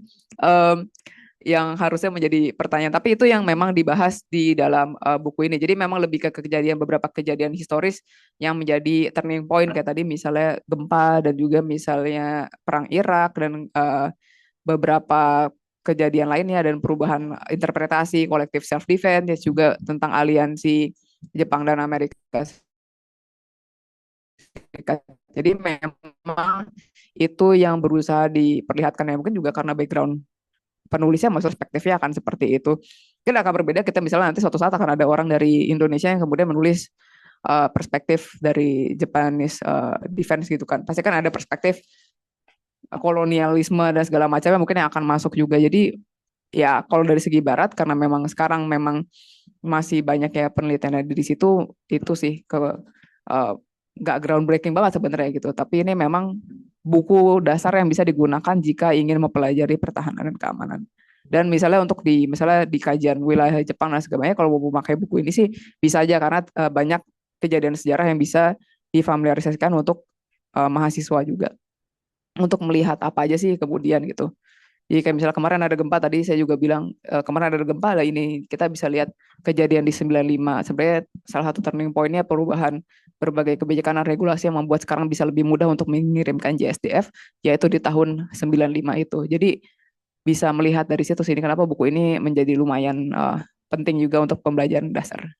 harusnya menjadi pertanyaan. Tapi itu yang memang dibahas di dalam buku ini. Jadi memang lebih ke beberapa kejadian historis yang menjadi turning point, kayak tadi misalnya gempa dan juga misalnya perang Irak dan beberapa kejadian lainnya, dan perubahan interpretasi collective self defense, juga tentang aliansi Jepang dan Amerika Serikat. Jadi memang itu yang berusaha diperlihatkan ya, mungkin juga karena background penulisnya masuk perspektifnya akan seperti itu. Mungkin akan berbeda kita misalnya nanti suatu saat akan ada orang dari Indonesia yang kemudian menulis perspektif dari Japanese defense gitu kan. Pasti kan ada perspektif kolonialisme dan segala macamnya mungkin yang akan masuk juga. Jadi ya kalau dari segi barat karena memang sekarang memang masih banyak ya penelitian di situ, itu sih nggak groundbreaking banget sebenarnya gitu. Tapi ini memang buku dasar yang bisa digunakan jika ingin mempelajari pertahanan dan keamanan. Dan misalnya untuk misalnya di kajian wilayah Jepang dan segalanya, kalau mau memakai buku ini sih bisa aja karena banyak kejadian sejarah yang bisa difamiliarisasikan untuk mahasiswa juga untuk melihat apa aja sih kemudian gitu. Jadi kayak misalnya kemarin ada gempa, tadi saya juga bilang kemarin ada gempa, lah ini kita bisa lihat kejadian di 95. Sebenarnya salah satu turning point-nya perubahan berbagai kebijakan dan regulasi yang membuat sekarang bisa lebih mudah untuk mengirimkan JSDF, yaitu di tahun 95 itu. Jadi bisa melihat dari situ sih kenapa buku ini menjadi lumayan penting juga untuk pembelajaran dasar.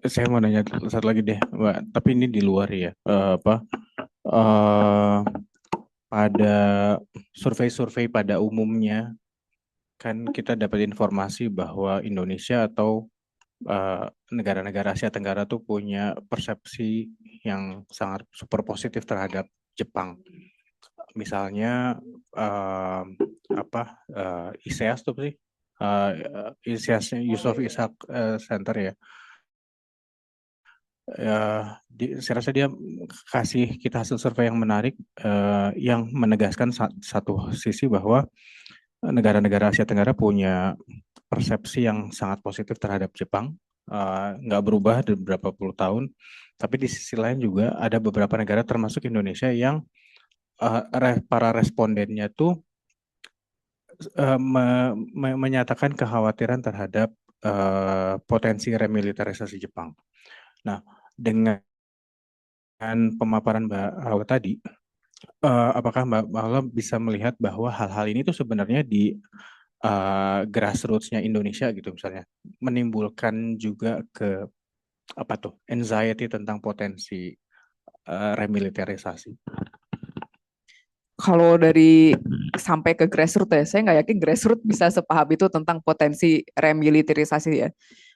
Saya mau nanya satu lagi deh, Mbak. Tapi ini di luar ya. Pada survei-survei pada umumnya kan kita dapat informasi bahwa Indonesia atau negara-negara Asia Tenggara tuh punya persepsi yang sangat super positif terhadap Jepang. Misalnya ISEAS tuh sih, ISEAS Yusof Ishak Center ya. Saya rasa dia kasih kita hasil survei yang menarik yang menegaskan satu sisi bahwa negara-negara Asia Tenggara punya persepsi yang sangat positif terhadap Jepang, nggak berubah dari beberapa puluh tahun. Tapi di sisi lain juga ada beberapa negara termasuk Indonesia yang para respondennya tuh menyatakan kekhawatiran terhadap potensi remilitarisasi Jepang. Nah, dengan pemaparan Mbak Hawa tadi, apakah Mbak Hawa bisa melihat bahwa hal-hal ini tuh sebenarnya di grassroots-nya Indonesia gitu misalnya, menimbulkan juga anxiety tentang potensi remilitarisasi? Kalau dari sampai ke grassroots ya, saya nggak yakin grassroots bisa sepaham itu tentang potensi remilitarisasi ya.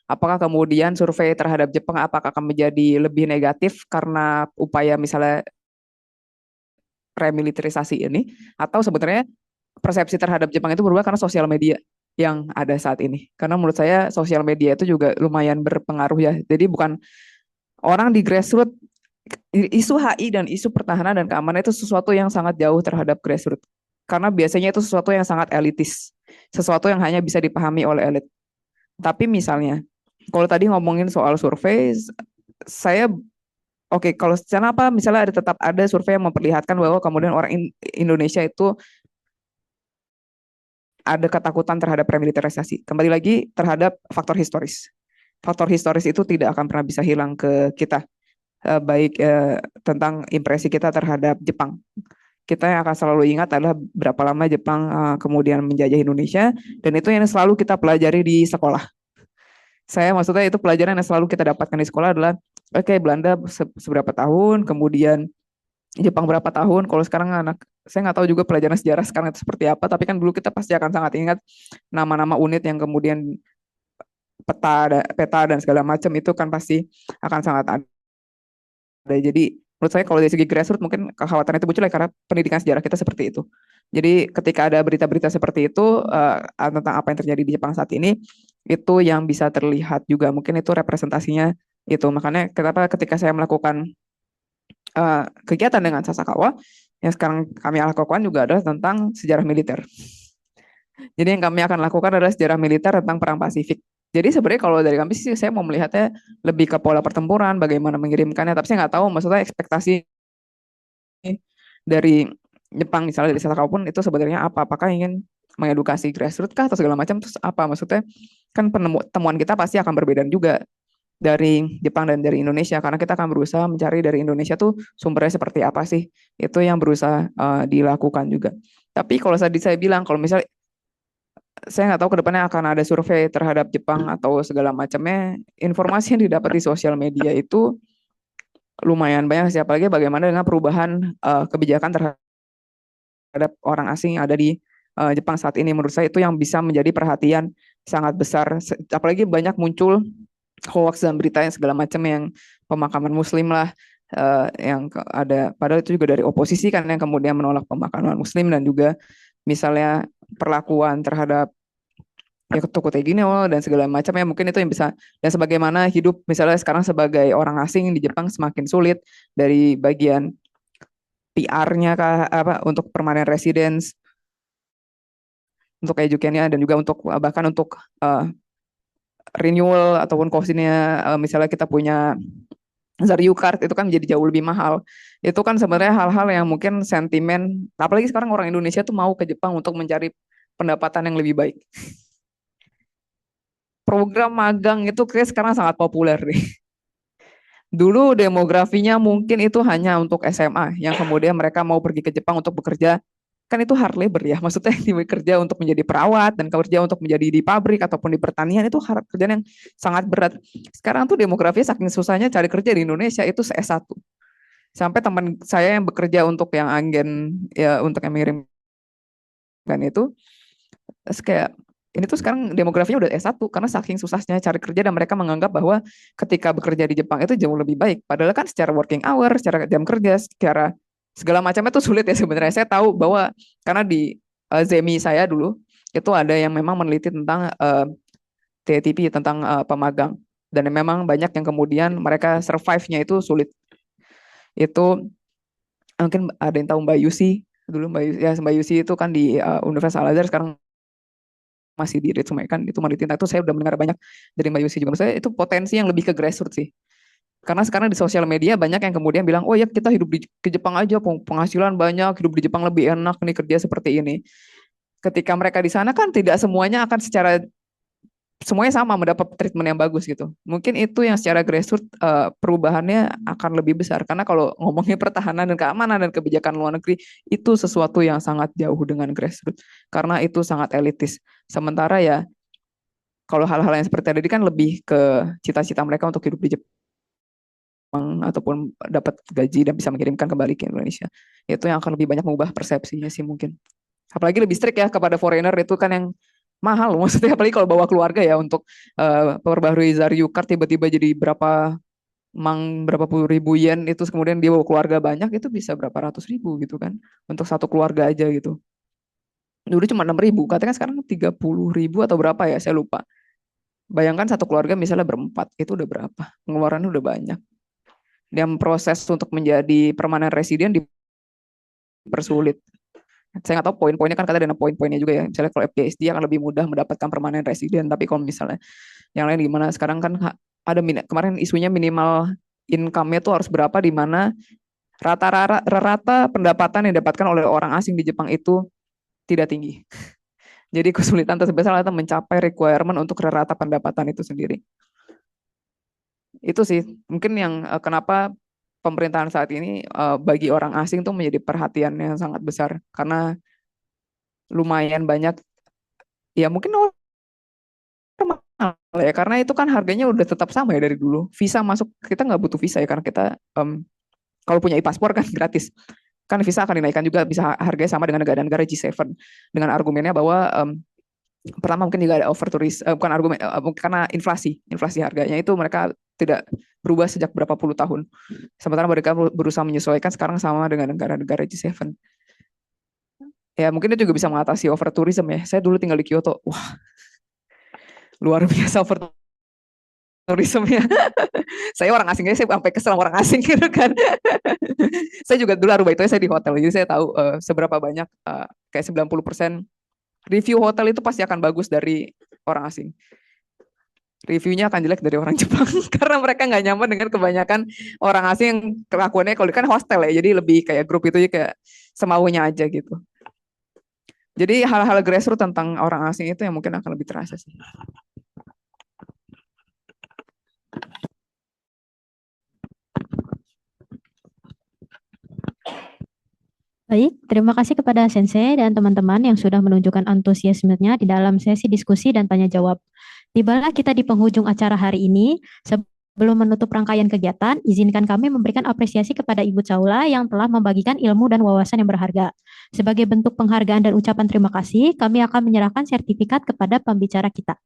Apakah kemudian survei terhadap Jepang apakah akan menjadi lebih negatif karena upaya misalnya remilitarisasi ini, atau sebenarnya persepsi terhadap Jepang itu berubah karena sosial media yang ada saat ini. Karena menurut saya sosial media itu juga lumayan berpengaruh ya. Jadi bukan orang di grassroots, isu HI dan isu pertahanan dan keamanan itu sesuatu yang sangat jauh terhadap grassroots. Karena biasanya itu sesuatu yang sangat elitis. Sesuatu yang hanya bisa dipahami oleh elit. Tapi misalnya, kalau tadi ngomongin soal survei, saya kalau secara apa misalnya tetap ada survei yang memperlihatkan bahwa kemudian orang Indonesia itu ada ketakutan terhadap remilitarisasi. Kembali lagi terhadap faktor historis. Faktor historis itu tidak akan pernah bisa hilang ke kita, baik tentang impresi kita terhadap Jepang. Kita yang akan selalu ingat adalah berapa lama Jepang kemudian menjajah Indonesia, dan itu yang selalu kita pelajari di sekolah. Saya maksudnya itu pelajaran yang selalu kita dapatkan di sekolah adalah Belanda seberapa tahun, kemudian Jepang berapa tahun. Kalau sekarang saya nggak tahu juga pelajaran sejarah sekarang itu seperti apa, tapi kan dulu kita pasti akan sangat ingat nama-nama unit yang kemudian peta dan segala macam itu kan pasti akan sangat ada. Jadi menurut saya kalau dari segi grassroots mungkin kekhawatiran itu muncul karena pendidikan sejarah kita seperti itu. Jadi ketika ada berita-berita seperti itu tentang apa yang terjadi di Jepang saat ini, itu yang bisa terlihat juga, mungkin itu representasinya itu. Makanya kenapa ketika saya melakukan kegiatan dengan Sasakawa, yang sekarang kami lakukan juga adalah tentang sejarah militer. Jadi yang kami akan lakukan adalah sejarah militer tentang Perang Pasifik. Jadi sebenarnya kalau dari kami sih saya mau melihatnya lebih ke pola pertempuran, bagaimana mengirimkannya, tapi saya nggak tahu maksudnya ekspektasi dari Jepang misalnya dari Sasakawa pun itu sebenarnya apa, apakah ingin mengedukasi grassroots kah atau segala macam, terus apa maksudnya, kan temuan kita pasti akan berbeda juga dari Jepang dan dari Indonesia, karena kita akan berusaha mencari dari Indonesia tuh sumbernya seperti apa sih, itu yang berusaha dilakukan juga. Tapi kalau tadi saya bilang kalau misalnya saya nggak tahu ke depannya akan ada survei terhadap Jepang atau segala macamnya. Informasi yang didapat di sosial media itu lumayan banyak sih, apalagi bagaimana dengan perubahan kebijakan terhadap orang asing yang ada di Jepang saat ini. Menurut saya itu yang bisa menjadi perhatian sangat besar. Apalagi banyak muncul hoax dan berita yang segala macam yang pemakaman Muslim lah, yang ada, padahal itu juga dari oposisi kan yang kemudian menolak pemakaman Muslim, dan juga misalnya perlakuan terhadap ya toko Tegino dan segala macam ya, mungkin itu yang bisa, dan sebagaimana hidup misalnya sekarang sebagai orang asing di Jepang semakin sulit dari bagian PR-nya kah apa untuk permanent residence, untuk education-nya, dan juga untuk bahkan untuk renewal ataupun cost-nya, misalnya kita punya Zaryu Card itu kan jadi jauh lebih mahal. Itu kan sebenarnya hal-hal yang mungkin sentimen, apalagi sekarang orang Indonesia tuh mau ke Jepang untuk mencari pendapatan yang lebih baik. Program magang itu kayak sekarang sangat populer nih. Dulu demografinya mungkin itu hanya untuk SMA, yang kemudian mereka mau pergi ke Jepang untuk bekerja, kan itu hard labor ya, maksudnya bekerja untuk menjadi perawat dan kerja untuk menjadi di pabrik ataupun di pertanian, itu kerjaan yang sangat berat. Sekarang tuh demografinya saking susahnya cari kerja di Indonesia itu S1. Sampai teman saya yang bekerja untuk yang agen ya, untuk yang mengirimkan itu, terus kayak ini tuh sekarang demografinya udah S1 karena saking susahnya cari kerja, dan mereka menganggap bahwa ketika bekerja di Jepang itu jauh lebih baik. Padahal kan secara working hour, secara jam kerja, secara segala macamnya itu sulit ya sebenarnya. Saya tahu bahwa karena di Zemi saya dulu itu ada yang memang meneliti tentang TTP, tentang pemagang, dan memang banyak yang kemudian mereka survive-nya itu sulit. Itu mungkin ada yang tahu Mbak Yusi dulu, Mbak Yusi itu kan di Universitas Al Azhar, sekarang masih di Ritsumei kan, itu meneliti itu. Saya udah mendengar banyak dari Mbak Yusi juga. Menurut saya itu potensi yang lebih ke grassroots sih. Karena sekarang di sosial media banyak yang kemudian bilang, oh ya kita hidup ke Jepang aja, penghasilan banyak, hidup di Jepang lebih enak nih, kerja seperti ini. Ketika mereka di sana kan tidak semuanya akan semuanya sama mendapat treatment yang bagus gitu. Mungkin itu yang secara grassroots perubahannya akan lebih besar. Karena kalau ngomongin pertahanan dan keamanan dan kebijakan luar negeri, itu sesuatu yang sangat jauh dengan grassroots. Karena itu sangat elitis. Sementara ya, kalau hal-hal yang seperti tadi kan lebih ke cita-cita mereka untuk hidup di Jepang ataupun dapat gaji dan bisa mengirimkan kembali ke Indonesia. Itu yang akan lebih banyak mengubah persepsinya sih mungkin. Apalagi lebih strict ya kepada foreigner, itu kan yang mahal loh, maksudnya apalagi kalau bawa keluarga ya, untuk perbarui Zaryu Card tiba-tiba jadi berapa puluh ribu yen, itu kemudian dia bawa keluarga banyak, itu bisa berapa ratus ribu gitu kan untuk satu keluarga aja gitu. Dulu cuma 6.000, katanya sekarang 30.000 atau berapa ya, saya lupa. Bayangkan satu keluarga misalnya berempat, itu udah berapa, pengeluarannya udah banyak, dan proses untuk menjadi permanent resident dipersulit. Saya nggak tahu poin-poinnya, kan kata ada poin-poinnya juga ya. Misalnya kalau FPSD akan lebih mudah mendapatkan permanent resident, tapi kalau misalnya yang lain gimana? Sekarang kan ada kemarin isunya minimal income-nya tuh harus berapa, di mana rata-rata pendapatan yang didapatkan oleh orang asing di Jepang itu tidak tinggi. Jadi kesulitan terbesar adalah mencapai requirement untuk rata pendapatan itu sendiri. Itu sih mungkin yang kenapa pemerintahan saat ini bagi orang asing tuh menjadi perhatian yang sangat besar, karena lumayan banyak ya, mungkin normal ya, karena itu kan harganya udah tetap sama ya dari dulu. Visa masuk, kita nggak butuh visa ya, karena kita kalau punya e-paspor kan gratis. Kan visa akan dinaikkan juga, bisa harganya sama dengan negara-negara G7, dengan argumennya bahwa pertama mungkin juga ada over tourism, bukan argumen, karena inflasi harganya itu mereka tidak berubah sejak berapa puluh tahun. Sementara mereka berusaha menyesuaikan sekarang sama dengan negara-negara G7. Ya mungkin itu juga bisa mengatasi over tourism ya. Saya dulu tinggal di Kyoto, wah luar biasa over tourism ya. Saya orang asing aja, saya sampai kesel orang asing gitu kan. Saya juga dulu aruba itu saya di hotel, jadi saya tahu seberapa banyak, kayak 90% review hotel itu pasti akan bagus dari orang asing. Reviewnya akan jelek dari orang Jepang karena mereka nggak nyaman dengan kebanyakan orang asing yang kelakuannya, kalau kan hostel ya, jadi lebih kayak grup itu ya, kayak semaunya aja gitu. Jadi hal-hal grassroots tentang orang asing itu yang mungkin akan lebih terasa sih. Baik, terima kasih kepada Sensei dan teman-teman yang sudah menunjukkan antusiasmenya di dalam sesi diskusi dan tanya jawab. Tibalah kita di penghujung acara hari ini. Sebelum menutup rangkaian kegiatan, izinkan kami memberikan apresiasi kepada Ibu Caula yang telah membagikan ilmu dan wawasan yang berharga. Sebagai bentuk penghargaan dan ucapan terima kasih, kami akan menyerahkan sertifikat kepada pembicara kita.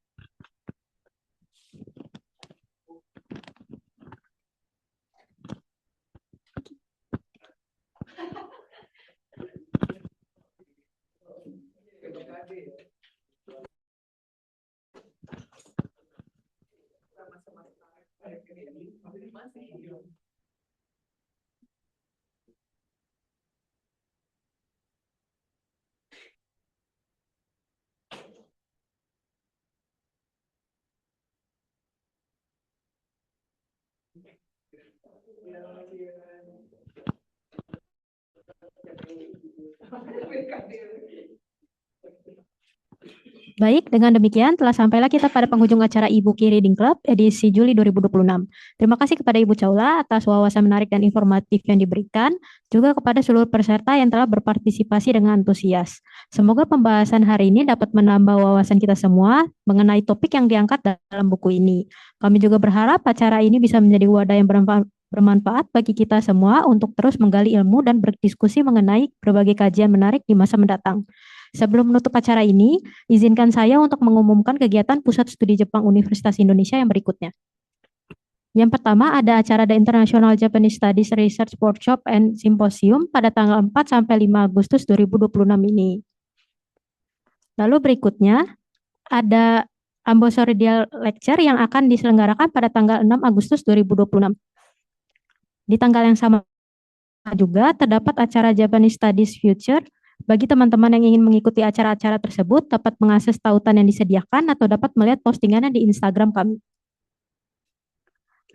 Baik, dengan demikian telah sampailah kita pada penghujung acara e-Bookie Reading Club edisi Juli 2026. Terima kasih kepada Ibu Caula atas wawasan menarik dan informatif yang diberikan, juga kepada seluruh peserta yang telah berpartisipasi dengan antusias. Semoga pembahasan hari ini dapat menambah wawasan kita semua mengenai topik yang diangkat dalam buku ini. Kami juga berharap acara ini bisa menjadi wadah yang bermanfaat bagi kita semua untuk terus menggali ilmu dan berdiskusi mengenai berbagai kajian menarik di masa mendatang. Sebelum menutup acara ini, izinkan saya untuk mengumumkan kegiatan Pusat Studi Jepang Universitas Indonesia yang berikutnya. Yang pertama ada acara The International Japanese Studies Research Workshop and Symposium pada tanggal 4 sampai 5 Agustus 2026 ini. Lalu berikutnya ada Ambassadorial Lecture yang akan diselenggarakan pada tanggal 6 Agustus 2026. Di tanggal yang sama juga terdapat acara Japanese Studies Future. Bagi teman-teman yang ingin mengikuti acara-acara tersebut, dapat mengakses tautan yang disediakan atau dapat melihat postingannya di Instagram kami.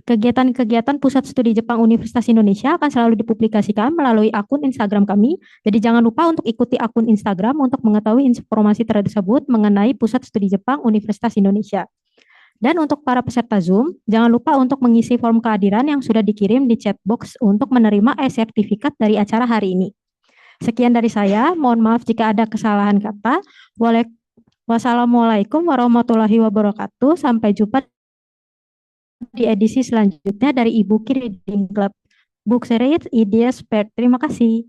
Kegiatan-kegiatan Pusat Studi Jepang Universitas Indonesia akan selalu dipublikasikan melalui akun Instagram kami, jadi jangan lupa untuk ikuti akun Instagram untuk mengetahui informasi tersebut mengenai Pusat Studi Jepang Universitas Indonesia. Dan untuk para peserta Zoom, jangan lupa untuk mengisi form kehadiran yang sudah dikirim di chat box untuk menerima e-sertifikat dari acara hari ini. Sekian dari saya, mohon maaf jika ada kesalahan kata. Wassalamualaikum warahmatullahi wabarakatuh. Sampai jumpa di edisi selanjutnya dari e-Bookie Reading Club. Book Series Ideas Paired. Terima kasih.